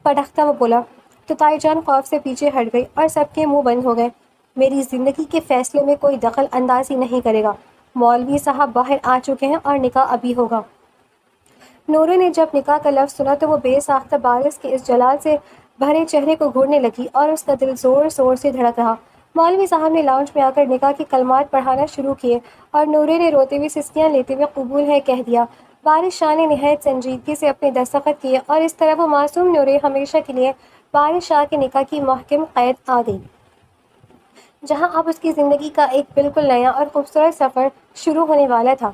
پٹکتا ہوا بولا تو تائی جان خوف سے پیچھے ہٹ گئی اور سب کے منہ بند ہو گئے۔ میری زندگی کے فیصلے میں کوئی دخل اندازی نہیں کرے گا۔ مولوی صاحب باہر آ چکے ہیں اور نکاح ابھی ہوگا۔ نورے نے جب نکاح کا لفظ سنا تو وہ بے ساختہ بارش کے اس جلال سے بھرے چہرے کو گھورنے لگی اور اس کا دل زور زور سے دھڑک رہا۔ مولوی صاحب نے لاؤنج میں آ کر نکاح کے کلمات پڑھانا شروع کیے اور نورے نے روتے ہوئے سسکیاں لیتے ہوئے قبول ہے کہہ دیا۔ بارش شاہ نے نہایت سنجیدگی سے اپنے دستخط کیے اور اس طرح وہ معصوم نورے ہمیشہ کے لیے بارش شاہ کے نکاح کی محکم قید آ گئی، جہاں اب اس کی زندگی کا ایک بالکل نیا اور خوبصورت سفر شروع ہونے والا تھا۔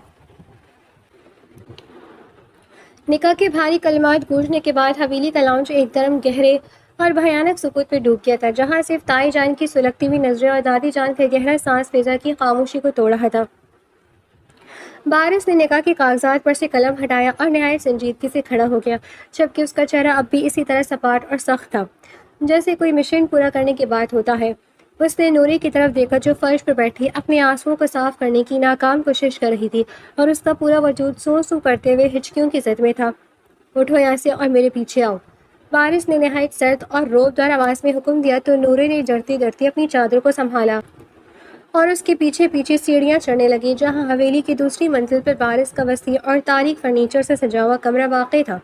نکاح کے بھاری کلمات گونجنے کے بعد حویلی کا لاؤنج ایک دم گہرے اور بھیانک سکوت میں ڈوب گیا تھا، جہاں صرف تائی جان کی سلگتی ہوئی نظریں اور دادی جان کا گہرا سانس فضا کی خاموشی کو توڑ رہا تھا۔ بارش نے نکاح کے کاغذات پر سے قلم ہٹایا اور نہایت سنجیدگی سے کھڑا ہو گیا، جبکہ اس کا چہرہ اب بھی اسی طرح سپاٹ اور سخت تھا جیسے کوئی مشن پورا کرنے کے بعد ہوتا ہے۔ اس نے نوری کی طرف دیکھا جو فرش پر بیٹھی اپنے آنسوؤں کو صاف کرنے کی ناکام کوشش کر رہی تھی اور اس کا پورا وجود سو سو کرتے ہوئے ہچکیوں کی زد میں تھا۔ اٹھو یہاں سے اور میرے پیچھے آؤ، بارش نے نہایت سرد اور روبدار آواز میں حکم دیا تو نورے نے ڈرتی ڈرتی اپنی چادر کو سنبھالا اور اس کے پیچھے پیچھے سیڑھیاں چڑھنے لگی، جہاں حویلی کی دوسری منزل پر بارش کا وسیع اور تاریک فرنیچر سے سجا ہوا کمرہ واقع تھا۔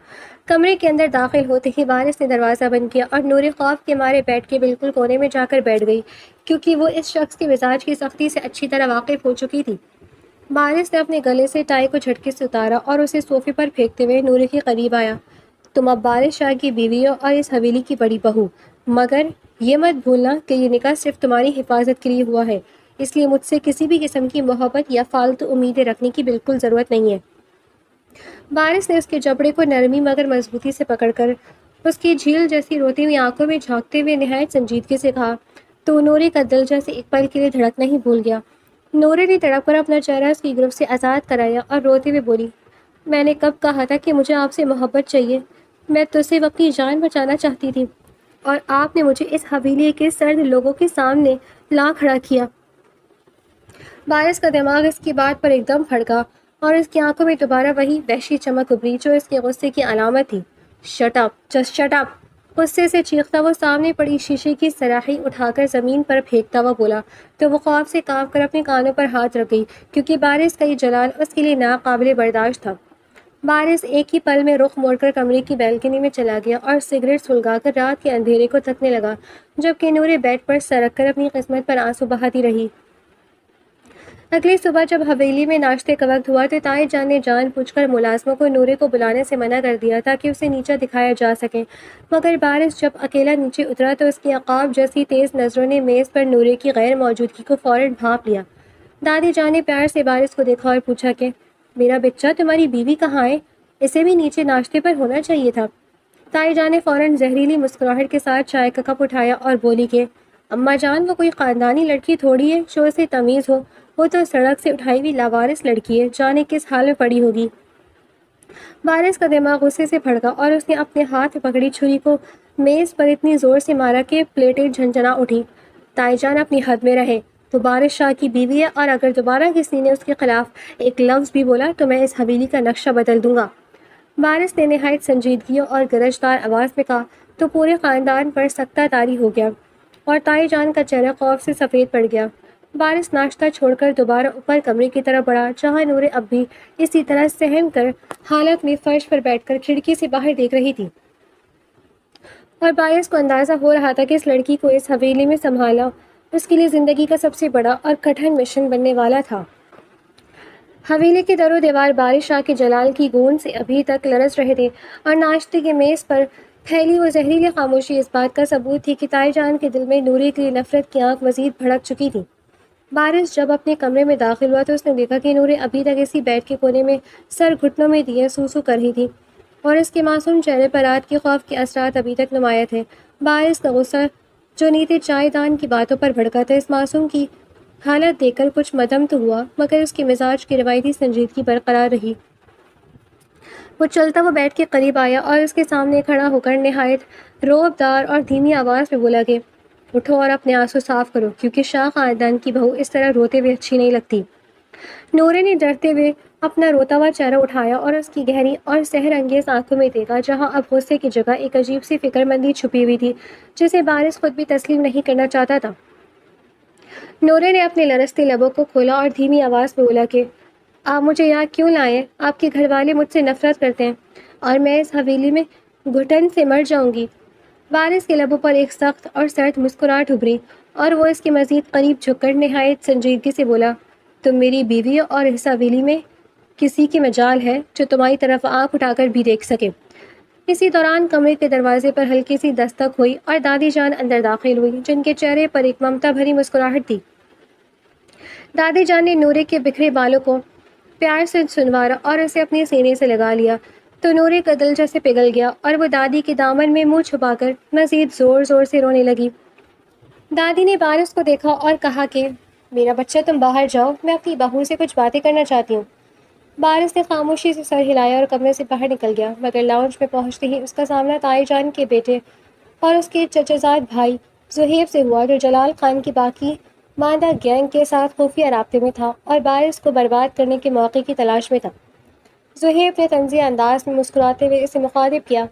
کمرے کے اندر داخل ہوتے ہی بارش نے دروازہ بند کیا اور نورے خوف کے مارے بیڈ کے بالکل کونے میں جا کر بیٹھ گئی، کیونکہ وہ اس شخص کے مزاج کی سختی سے اچھی طرح واقف ہو چکی تھی۔ بارش نے اپنے گلے سے ٹائی کو جھٹکے سے اتارا اور اسے صوفے پر پھینکتے ہوئے نورے کے قریب آیا۔ تم اب بارش شاہ کی بیوی ہو اور اس حویلی کی بڑی بہو، مگر یہ مت بھولنا کہ یہ نکاح صرف تمہاری حفاظت کے لیے ہوا ہے، اس لیے مجھ سے کسی بھی قسم کی محبت یا فالتو امیدیں رکھنے کی بالکل ضرورت نہیں ہے۔ بارش نے اس کے جبڑے کو نرمی مگر مضبوطی سے پکڑ کر اس کی جھیل جیسی روتی ہوئی آنکھوں میں جھانکتے ہوئے نہایت سنجیدگی سے کہا، تو نورے کا دل جیسے ایک پل کے لیے دھڑکنا ہی بھول گیا۔ نورے نے تڑپ کر اپنا چہرہ اس کی گرفت سے آزاد کرایا اور روتے ہوئے بولی، میں نے کب کہا تھا کہ مجھے آپ سے محبت چاہیے؟ میں تجھ سے اپنی جان بچانا چاہتی تھی اور آپ نے مجھے اس حویلی کے سرد لوگوں کے سامنے لا کھڑا کیا۔ بارش کا دماغ اس کی بات پر ایک دم پھڑکا اور اس کی آنکھوں میں دوبارہ وہی وحشی چمک ابھری جو اس کے غصے کی علامت تھی۔ شٹ اپ، جسٹ شٹ اپ! غصے سے چیختا وہ سامنے پڑی شیشے کی سراحی اٹھا کر زمین پر پھینکتا ہوا بولا، تو وہ خوف سے کانپ کر اپنے کانوں پر ہاتھ رکھ گئی، کیونکہ بارش کا یہ جلال اس کے لیے ناقابل برداشت تھا۔ بارش ایک ہی پل میں رخ موڑ کر کمرے کی بیلکنی میں چلا گیا اور سگریٹ سلگا کر رات کے اندھیرے کو تکنے لگا، جبکہ نورے بیڈ پر سرک کر اپنی قسمت پر آنسو بہاتی رہی۔ اگلی صبح جب حویلی میں ناشتے کا وقت ہوا تو تائی جان نے جان بوجھ کر ملازموں کو نورے کو بلانے سے منع کر دیا تاکہ اسے نیچے دکھایا جا سکے، مگر بارش جب اکیلا نیچے اترا تو اس کی عقاب جیسی تیز نظروں نے میز پر نورے کی غیر موجودگی کو فوراً بھانپ لیا۔ دادی جان نے پیار سے بارش کو دیکھا اور پوچھا کہ میرا بچہ، تمہاری بیوی کہاں ہے؟ اسے بھی نیچے ناشتے پر ہونا چاہیے تھا۔ تائی جان نے فوراً زہریلی مسکراہٹ کے ساتھ چائے کا کپ اٹھایا اور بولی کہ اماں جان، وہ کوئی خاندانی لڑکی تھوڑی ہے جو اسے تمیز ہو، وہ تو سڑک سے اٹھائی ہوئی لاوارث لڑکی ہے، جانے کس حال میں پڑی ہوگی۔ بارش کا دماغ غصے سے بھڑکا اور اس نے اپنے ہاتھ میں پکڑی چھری کو میز پر اتنی زور سے مارا کہ پلیٹیں جھنجھنا اٹھی۔ تائی جان اپنی حد میں رہے، تو بارش شاہ کی بیوی ہے اور اگر دوبارہ کسی نے اس کے خلاف ایک لفظ بھی بولا تو میں اس حویلی کا نقشہ بدل دوں گا۔ بارش نے نہایت سنجیدگی اور گرجدار آواز میں کہا تو پورے خاندان پر سکتہ طاری ہو گیا اور تائی جان کا چہرہ خوف سے سفید پڑ گیا۔ بارش ناشتہ چھوڑ کر دوبارہ اوپر کمرے کی طرف بڑھا، جہاں نورے اب بھی اسی طرح سہم کر حالت میں فرش پر بیٹھ کر کھڑکی سے باہر دیکھ رہی تھی، اور بارش کو اندازہ ہو رہا تھا کہ اس لڑکی کو اس حویلی میں سنبھالنا اس کے لیے زندگی کا سب سے بڑا اور کٹھن مشن بننے والا تھا۔ حویلی کے در و دیوار بارش شاہ کے جلال کی گونج سے ابھی تک لرز رہے تھے اور ناشتے کے میز پر پھیلی وہ زہریلی خاموشی اس بات کا ثبوت تھی کہ تائی جان کے دل میں نورے کے لیے نفرت کی آنکھ مزید بھڑک چکی تھی۔ بارش جب اپنے کمرے میں داخل ہوا تو اس نے دیکھا کہ نورے ابھی تک اسی بیڈ کے کونے میں سر گھٹنوں میں دیے سو کر رہی تھی اور اس کے معصوم چہرے پر رات کے خوف کے اثرات ابھی تک نمایاں تھے۔ بارش کا غصہ جو نیتے چائے دان کی باتوں پر بھڑکا تھا، اس معصوم کی حالت دیکھ کر کچھ مدم تو ہوا، مگر اس کے مزاج کی روایتی سنجیدگی برقرار رہی۔ وہ چلتا وہ بیڈ کے قریب آیا اور اس کے سامنے کھڑا ہو کر نہایت روبدار اور دھیمی آواز میں بولا کہ اٹھو اور اپنے آنسو صاف کرو، کیونکہ شاہ خاندان کی بہو اس طرح روتے ہوئے اچھی نہیں لگتی۔ نورے نے ڈرتے ہوئے اپنا روتا ہوا چہرہ اٹھایا اور اس کی گہری اور سحر انگیز آنکھوں میں دیکھا، جہاں اب غصے کی جگہ ایک عجیب سی فکر مندی چھپی ہوئی تھی جسے بارش خود بھی تسلیم نہیں کرنا چاہتا تھا۔ نورے نے اپنے لرزتے لبوں کو کھولا اور دھیمی آواز میں بولا کہ آپ مجھے یہاں کیوں لائے؟ آپ کے گھر والے مجھ سے نفرت کرتے ہیں اور میں اس حویلی میں گھٹن سے مر جاؤں گی۔ وارث کے لبوں پر ایک سخت اور سرد مسکراہٹ ابھری اور وہ اس کے مزید قریب جھک کر نہایت سنجیدگی سے بولا، تم میری بیوی ہو اور اس حویلی میں کسی کی مجال ہے جو تمہاری طرف آنکھ اٹھا کر بھی دیکھ سکے۔ اسی دوران کمرے کے دروازے پر ہلکی سی دستک ہوئی اور دادی جان اندر داخل ہوئی، جن کے چہرے پر ایک ممتا بھری مسکراہٹ تھی۔ دادی جان نے نورے کے بکھرے بالوں کو پیار سے سنوارا اور اسے اپنے سینے سے لگا لیا تو نورے کا دل جیسے پگھل گیا اور وہ دادی کے دامن میں منہ چھپا کر مزید زور زور سے رونے لگی۔ دادی نے وارث کو دیکھا اور کہا کہ میرا بچہ تم باہر جاؤ، میں اپنی بہو سے کچھ باتیں کرنا چاہتی ہوں۔ وارث نے خاموشی سے سر ہلایا اور کمرے سے باہر نکل گیا، مگر لاؤنج میں پہنچتے ہی اس کا سامنا تائی جان کے بیٹے اور اس کے چچزاد بھائی زہیب سے ہوا، جو جلال خان کی باقی ماندہ گینگ کے ساتھ خفیہ رابطے میں تھا اور وارث کو برباد کرنے کے موقع کی تلاش میں تھا۔ زہیب نے طنزیہ انداز میں مسکراتے ہوئے اسے مخاطب کیا،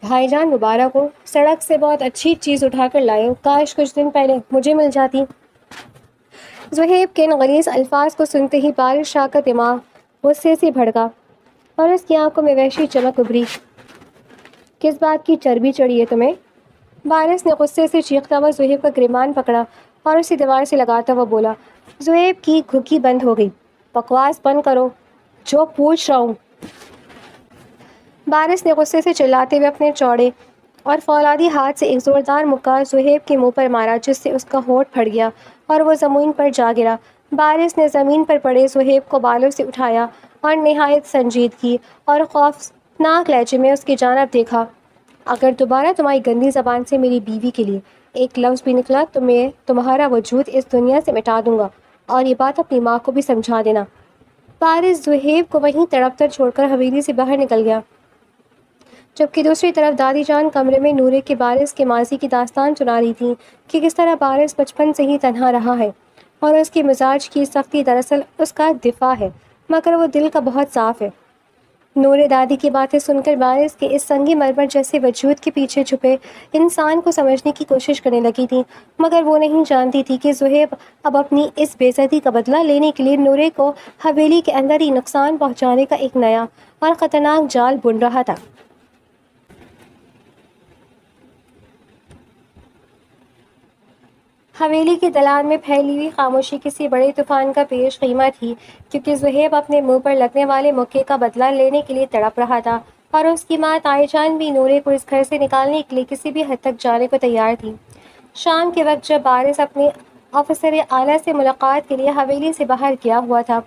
بھائی جان مبارک ہو، سڑک سے بہت اچھی چیز اٹھا کر لائے ہو، کاش کچھ دن پہلے مجھے مل جاتی۔ زہیب کے ان غلیظ الفاظ کو سنتے ہی وارث شاہ کا دماغ غصے سے بھڑکا اور اس کی آنکھوں میں وحشی چمک ابھری۔ کس بات کی چربی چڑھی ہے تمہیں؟ وارث نے غصے سے چیختا ہوا زہیب کا گریبان پکڑا اور اسے دیوار سے لگاتا ہوا بولا۔ زہیب کی گھگی بند ہو گئی۔ بکواس بند کرو، جو پوچھ رہا ہوں۔ وارث نے غصے سے چلاتے ہوئے اپنے چوڑے اور فولادی ہاتھ سے ایک زوردار مکہ زہیب کے منہ پر مارا، جس سے اس کا ہونٹ پھٹ گیا اور وہ زمین پر جا گرا۔ وارث نے زمین پر پڑے زہیب کو بالوں سے اٹھایا اور نہایت سنجیدگی اور خوفناک لہجے میں اس کی جانب دیکھا، اگر دوبارہ تمہاری گندی زبان سے میری بیوی کے لیے ایک لفظ بھی نکلا تو میں تمہارا وجود اس دنیا سے مٹا دوں گا، اور یہ بات اپنی ماں کو بھی سمجھا دینا۔ وارث زہیب کو وہیں تڑپ کر چھوڑ کر حویلی سے باہر نکل گیا، جبکہ دوسری طرف دادی جان کمرے میں نورے کے وارث کے ماضی کی داستان سنا رہی تھیں کہ کس طرح وارث بچپن سے ہی تنہا رہا ہے اور اس کے مزاج کی سختی دراصل اس کا دفاع ہے، مگر وہ دل کا بہت صاف ہے۔ نورے دادی کی باتیں سن کر وارث کے اس سنگی مرمر جیسے وجود کے پیچھے چھپے انسان کو سمجھنے کی کوشش کرنے لگی تھی، مگر وہ نہیں جانتی تھی کہ زہیب اب اپنی اس بے عزتی کا بدلہ لینے کے لیے نورے کو حویلی کے اندر ہی نقصان پہنچانے کا ایک نیا اور خطرناک جال بن رہا تھا۔ حویلی کی دلان میں پھیلی ہوئی خاموشی کسی بڑے طوفان کا پیش خیمہ تھی، کیونکہ زہیب اپنے منہ پر لگنے والے مکے کا بدلہ لینے کے لیے تڑپ رہا تھا اور اس کی ماں تائی جان بھی نورے کو اس گھر سے نکالنے کے لیے کسی بھی حد تک جانے کو تیار تھی۔ شام کے وقت جب وارث اپنے آفیسر اعلیٰ سے ملاقات کے لیے حویلی سے باہر گیا ہوا تھا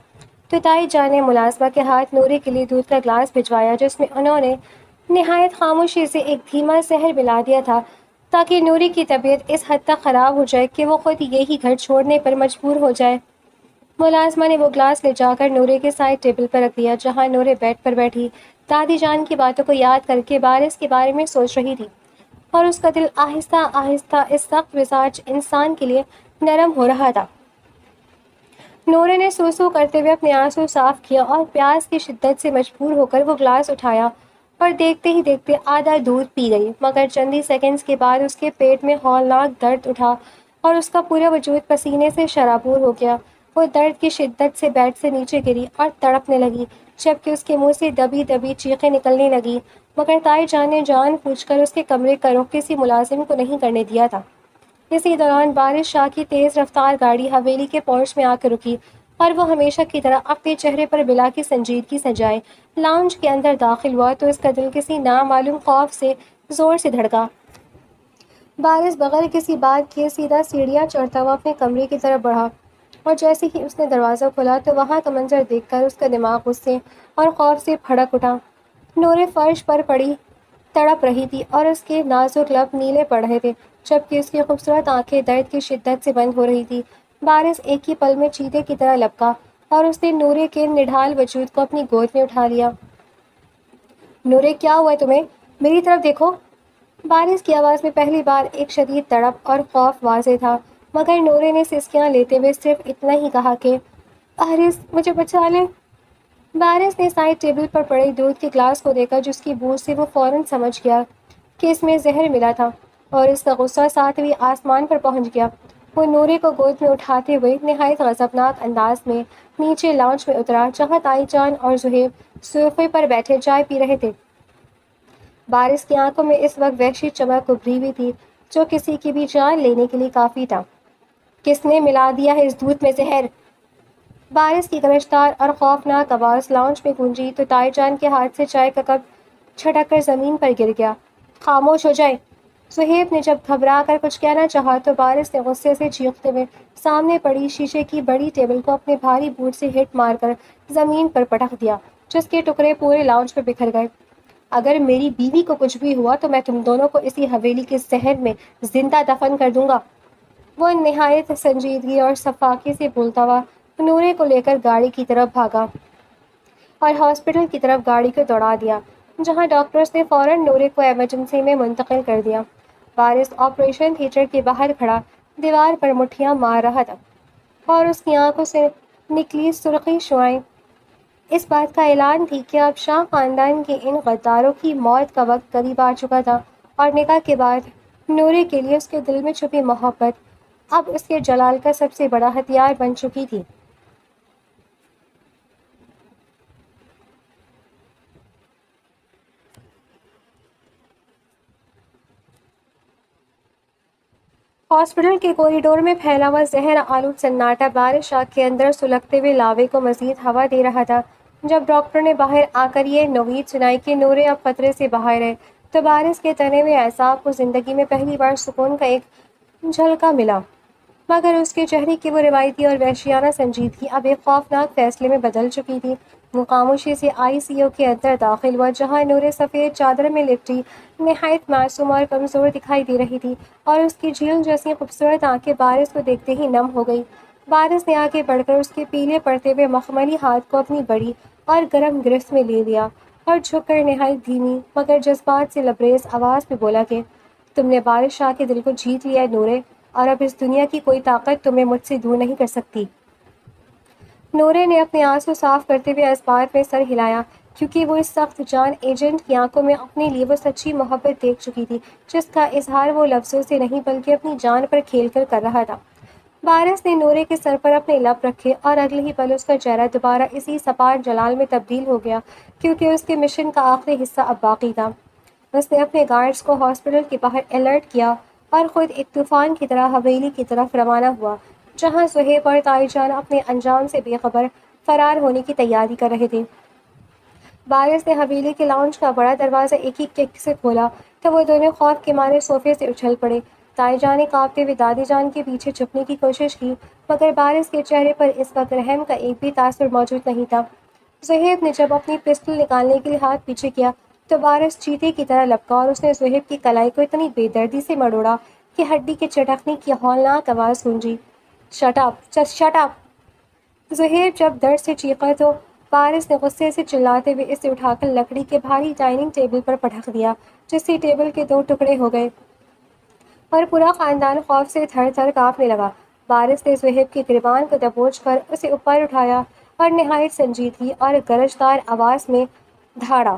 تو تائی جان نے ملازمہ کے ہاتھ نورے کے لیے دودھ کا گلاس بھجوایا، جس میں انہوں نے نہایت خاموشی سے ایک دھیما زہر ملا دیا تھا تاکہ نورے کی طبیعت اس حد تک خراب ہو جائے کہ وہ خود یہی گھر چھوڑنے پر مجبور ہو جائے۔ ملازمہ نے وہ گلاس لے جا کر نورے کے سائڈ ٹیبل پر رکھ دیا، جہاں نورے بیڈ پر بیٹھی دادی جان کی باتوں کو یاد کر کے وارث کے بارے میں سوچ رہی تھی، اور اس کا دل آہستہ آہستہ اس سخت مزاج انسان کے لیے نرم ہو رہا تھا۔ نورے نے سو کرتے ہوئے اپنے آنسو صاف کیا اور پیاس کی شدت سے مجبور ہو کر وہ گلاس اٹھایا اور دیکھتے ہی دیکھتے آدھا دودھ پی گئی، مگر چند ہی سیکنڈز کے بعد اس کے پیٹ میں ہولناک درد اٹھا اور اس کا پورا وجود پسینے سے شرابور ہو گیا۔ وہ درد کی شدت سے بیڈ سے نیچے گری اور تڑپنے لگی، جبکہ اس کے منہ سے دبی دبی چیخیں نکلنے لگی، مگر تائی جان نے جان بوجھ کر اس کے کمرے کا رخ کسی ملازم کو نہیں کرنے دیا تھا۔ اسی دوران وارث شاہ کی تیز رفتار گاڑی حویلی کے پورچ میں آ کر رکی اور وہ ہمیشہ کی طرح اپنے چہرے پر بلا کی سنجیدگی سجائے لاؤنج کے اندر داخل ہوا تو اس کا دل کسی نامعلوم خوف سے زور سے دھڑکا۔ وارث بغیر کسی بات کیے سیدھا سیڑھیاں چڑھتا ہوا اپنے کمرے کی طرف بڑھا، اور جیسے ہی اس نے دروازہ کھولا تو وہاں کا منظر دیکھ کر اس کا دماغ غصے اور خوف سے پھڑک اٹھا۔ نورے فرش پر پڑی تڑپ رہی تھی اور اس کے نازک لب نیلے پڑ رہے تھے، جبکہ اس کی خوبصورت آنکھیں درد کی شدت سے بند ہو رہی تھی۔ وارث ایک ہی پل میں چیتے کی طرح لپکا اور اس نے نورے کے نڈھال وجود کو اپنی گود میں اٹھا لیا۔ نورے، کیا ہوا ہے تمہیں؟ میری طرف دیکھو۔ وارث کی آواز میں پہلی بار ایک شدید تڑپ اور خوف واضح تھا، مگر نورے نے سسکیاں لیتے ہوئے صرف اتنا ہی کہا کہ حارث، مجھے بچا لے۔ وارث نے سائڈ ٹیبل پر پڑے دودھ کے گلاس کو دیکھا، جس کی بو سے وہ فوراً سمجھ گیا کہ اس میں زہر ملا تھا، اور اس کا غصہ ساتویں آسمان پر پہنچ گیا۔ وہ نورے کو گود میں اٹھاتے ہوئے نہایت غضبناک انداز میں نیچے لاؤنج میں اترا جہاں تائی جان اور زہیب صوفے پر بیٹھے چائے پی رہے تھے۔ بارش کی آنکھوں میں اس وقت وحشی چمک ابھری ہوئی تھی جو کسی کی بھی جان لینے کے لیے کافی تھا۔ کس نے ملا دیا ہے اس دودھ میں زہر؟ بارش کی گرجدار اور خوفناک آواز لاؤنج میں گونجی تو تائی جان کے ہاتھ سے چائے کا کپ چھٹک کر زمین پر گر گیا۔ خاموش ہو جائے! صہیب نے جب گھبرا کر کچھ کہنا چاہا تو بارش نے غصے سے چیختے ہوئے سامنے پڑی شیشے کی بڑی ٹیبل کو اپنے بھاری بوٹ سے ہٹ مار کر زمین پر پٹک دیا جس کے ٹکڑے پورے لاؤنج میں بکھر گئے۔ اگر میری بیوی کو کچھ بھی ہوا تو میں تم دونوں کو اسی حویلی کے صحن میں زندہ دفن کر دوں گا۔ وہ نہایت سنجیدگی اور شفاقی سے بولتا ہوا نورے کو لے کر گاڑی کی طرف بھاگا اور ہاسپٹل کی طرف گاڑی کو دوڑا دیا جہاں ڈاکٹرز نے فوراً نورے کو ایمرجنسی میں منتقل کر دیا۔ وارث آپریشن تھیٹر کے باہر کھڑا دیوار پر مٹھیاں مار رہا تھا اور اس کی آنکھوں سے نکلی سرخی شعاعیں اس بات کا اعلان تھی کہ اب شاہ خاندان کے ان غداروں کی موت کا وقت قریب آ چکا تھا اور نکاح کے بعد نورے کے لیے اس کے دل میں چھپی محبت اب اس کے جلال کا سب سے بڑا ہتھیار بن چکی تھی۔ ہاسپٹل کے کوریڈور میں پھیلا ہوا زہر آلود سناٹا بارش آگ کے اندر سلگتے ہوئے لاوے کو مزید ہوا دے رہا تھا۔ جب ڈاکٹر نے باہر آ کر یہ نوید سنائی کہ نورے اب خطرے سے باہر ہے تو بارش کے تنے ہوئے اعصاب کو زندگی میں پہلی بار سکون کا ایک جھلکا ملا، مگر اس کے چہرے کی وہ روایتی اور وحشیانہ سنجیدگی اب ایک خوفناک فیصلے میں بدل چکی تھی۔ وہ خاموشی سے ICU کے اندر داخل ہوا جہاں نورے سفید چادر میں لپٹی نہایت معصوم اور کمزور دکھائی دے رہی تھی اور اس کی جھیل جیسی خوبصورت آنکھیں بارش کو دیکھتے ہی نم ہو گئی۔ بارش نے آگے بڑھ کر اس کے پیلے پڑتے ہوئے مخملی ہاتھ کو اپنی بڑی اور گرم گرفت میں لے لیا اور جھک کر نہایت دھیمی مگر جذبات سے لبریز آواز میں بولا کہ تم نے بارش شاہ کے دل کو جیت لیا ہے نورے، اور اب اس دنیا کی کوئی طاقت تمہیں مجھ سے دور نہیں کر سکتی۔ نورے نے اپنے آنسو صاف کرتے ہوئے اس بات میں سر ہلایا کیونکہ وہ اس سخت جان ایجنٹ کی آنکھوں میں اپنے لیے وہ سچی محبت دیکھ چکی تھی جس کا اظہار وہ لفظوں سے نہیں بلکہ اپنی جان پر کھیل کر رہا تھا۔ بارش نے نورے کے سر پر اپنے لب رکھے اور اگلے ہی پل اس کا چہرہ دوبارہ اسی سپاٹ جلال میں تبدیل ہو گیا کیونکہ اس کے مشن کا آخری حصہ اب باقی تھا۔ اس نے اپنے گارڈز کو ہاسپٹل کے باہر الرٹ کیا اور خود ایک طوفان کی طرح حویلی کی طرف روانہ ہوا جہاں صہیب اور تائی جان اپنے انجام سے بے خبر فرار ہونے کی تیاری کر رہے تھے۔ بارش نے حویلی کے لاؤنج کا بڑا دروازہ ایک ہی کک سے کھولا تو وہ دونوں خوف کے مارے صوفے سے اچھل پڑے۔ تائی جان نے کانپتے ہوئے دادی جان کے پیچھے چھپنے کی کوشش کی مگر بارش کے چہرے پر اس وقت رحم کا ایک بھی تاثر موجود نہیں تھا۔ زہیب نے جب اپنی پسٹل نکالنے کے لیے ہاتھ پیچھے کیا تو بارش چیتے کی طرح لپکا اور اس نے زہیب کی کلائی کو اتنی بے دردی سے مروڑا کہ ہڈی کے چٹکنے کی ہولناک آواز گونجی۔ Shut up! Just shut up! Zohaib جب درد سے چیخا تو بارش نے غصے سے چلاتے ہوئے اسے اٹھا کر لکڑی کے بھاری ڈائننگ ٹیبل پر پٹک دیا جس سے ٹیبل کے 2 ٹکڑے ہو گئے اور پورا خاندان خوف سے تھر تھر کانپنے لگا۔ بارش نے زہیب کی گریبان کو دبوچ کر اسے اوپر اٹھایا اور نہایت سنجیدگی اور گرجدار آواز میں دھاڑا۔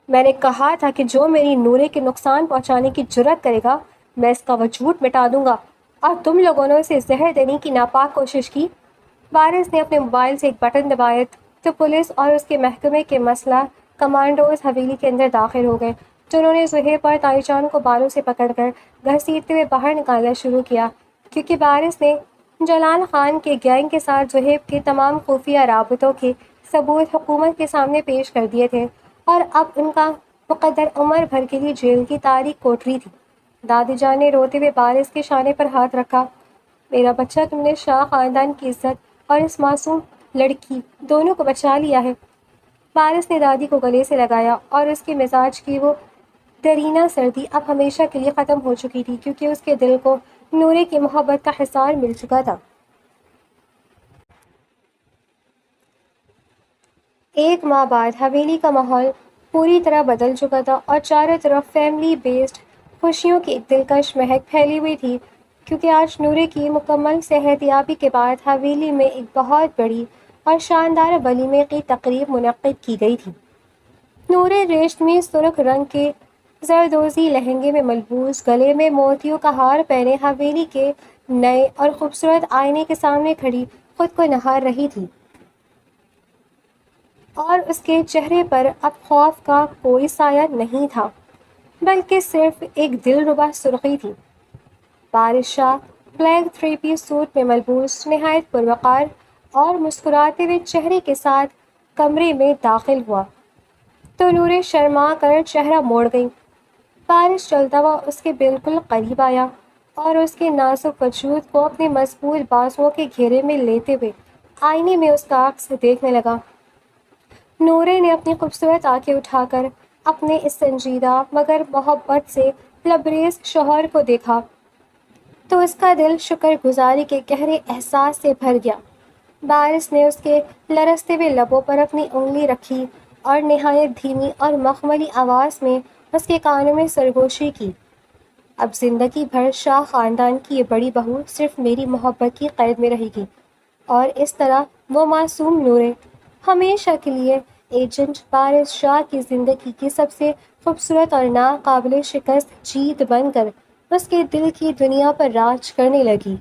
میں نے کہا تھا کہ جو میری نورے کے نقصان پہنچانے کی جرات کرے گا میں اس کا وجود مٹا دوں گا، اور تم لوگوں نے اسے زہر دینے کی ناپاک کوشش کی۔ بارش نے اپنے موبائل سے ایک بٹن دبایا تو پولیس اور اس کے محکمے کے مسلح کمانڈوز حویلی کے اندر داخل ہو گئے جنہوں نے زہیب اور تائی جان کو بالوں سے پکڑ کر گھسیٹتے ہوئے باہر نکالنا شروع کیا کیونکہ بارش نے جلال خان کے گینگ کے ساتھ زہیب کے تمام خفیہ رابطوں کے ثبوت حکومت کے سامنے پیش کر دیے تھے اور اب ان کا مقدر عمر بھر کے لیے جیل کی تاریک کوٹری تھی۔ دادی جان نے روتے ہوئے بارش کے شانے پر ہاتھ رکھا۔ میرا بچہ، تم نے شاہ خاندان کی عزت اور اس معصوم لڑکی دونوں کو بچا لیا ہے۔ بارش نے دادی کو گلے سے لگایا اور اس کے مزاج کی وہ درینہ سردی اب ہمیشہ کے لیے ختم ہو چکی تھی کیونکہ اس کے دل کو نورے کی محبت کا حصار مل چکا تھا۔ ایک ماہ بعد حویلی کا ماحول پوری طرح بدل چکا تھا اور چاروں طرف فیملی بیسڈ خوشیوں کی ایک دلکش مہک پھیلی ہوئی تھی کیونکہ آج نورے کی مکمل صحت یابی کے بعد حویلی میں ایک بہت بڑی اور شاندار ولیمے کی تقریب منعقد کی گئی تھی۔ نورے ریشمی سرخ رنگ کے زردوزی لہنگے میں ملبوس، گلے میں موتیوں کا ہار پہنے حویلی کے نئے اور خوبصورت آئینے کے سامنے کھڑی خود کو نہار رہی تھی، اور اس کے چہرے پر اب خوف کا کوئی سایہ نہیں تھا، بلکہ صرف ایک دلربا سرخی تھی۔ بارش شاہ بلیک تھری پیس سوٹ میں ملبوس، نہایت پروقار اور مسکراتے ہوئے چہرے کے ساتھ کمرے میں داخل ہوا تو نورے شرما کر چہرہ موڑ گئی۔ بارش چلتا ہوا اس کے بالکل قریب آیا اور اس کے نازک وجود کو اپنے مضبوط بازوؤں کے گھیرے میں لیتے ہوئے آئینے میں اس کا عکس دیکھنے لگا۔ نورے نے اپنی خوبصورت آنکھیں اٹھا کر اپنے اس سنجیدہ مگر محبت سے لبریز شوہر کو دیکھا تو اس کا دل شکر گزاری کے گہرے احساس سے بھر گیا۔ بارش نے اس کے لرزتے ہوئے لبوں پر اپنی انگلی رکھی اور نہایت دھیمی اور مخملی آواز میں اس کے کانوں میں سرگوشی کی۔ اب زندگی بھر شاہ خاندان کی یہ بڑی بہو صرف میری محبت کی قید میں رہے گی، اور اس طرح وہ معصوم نورے ہمیشہ کے لیے ایجنٹ بارش شاہ کی زندگی کی سب سے خوبصورت اور ناقابل شکست جیت بن کر اس کے دل کی دنیا پر راج کرنے لگی۔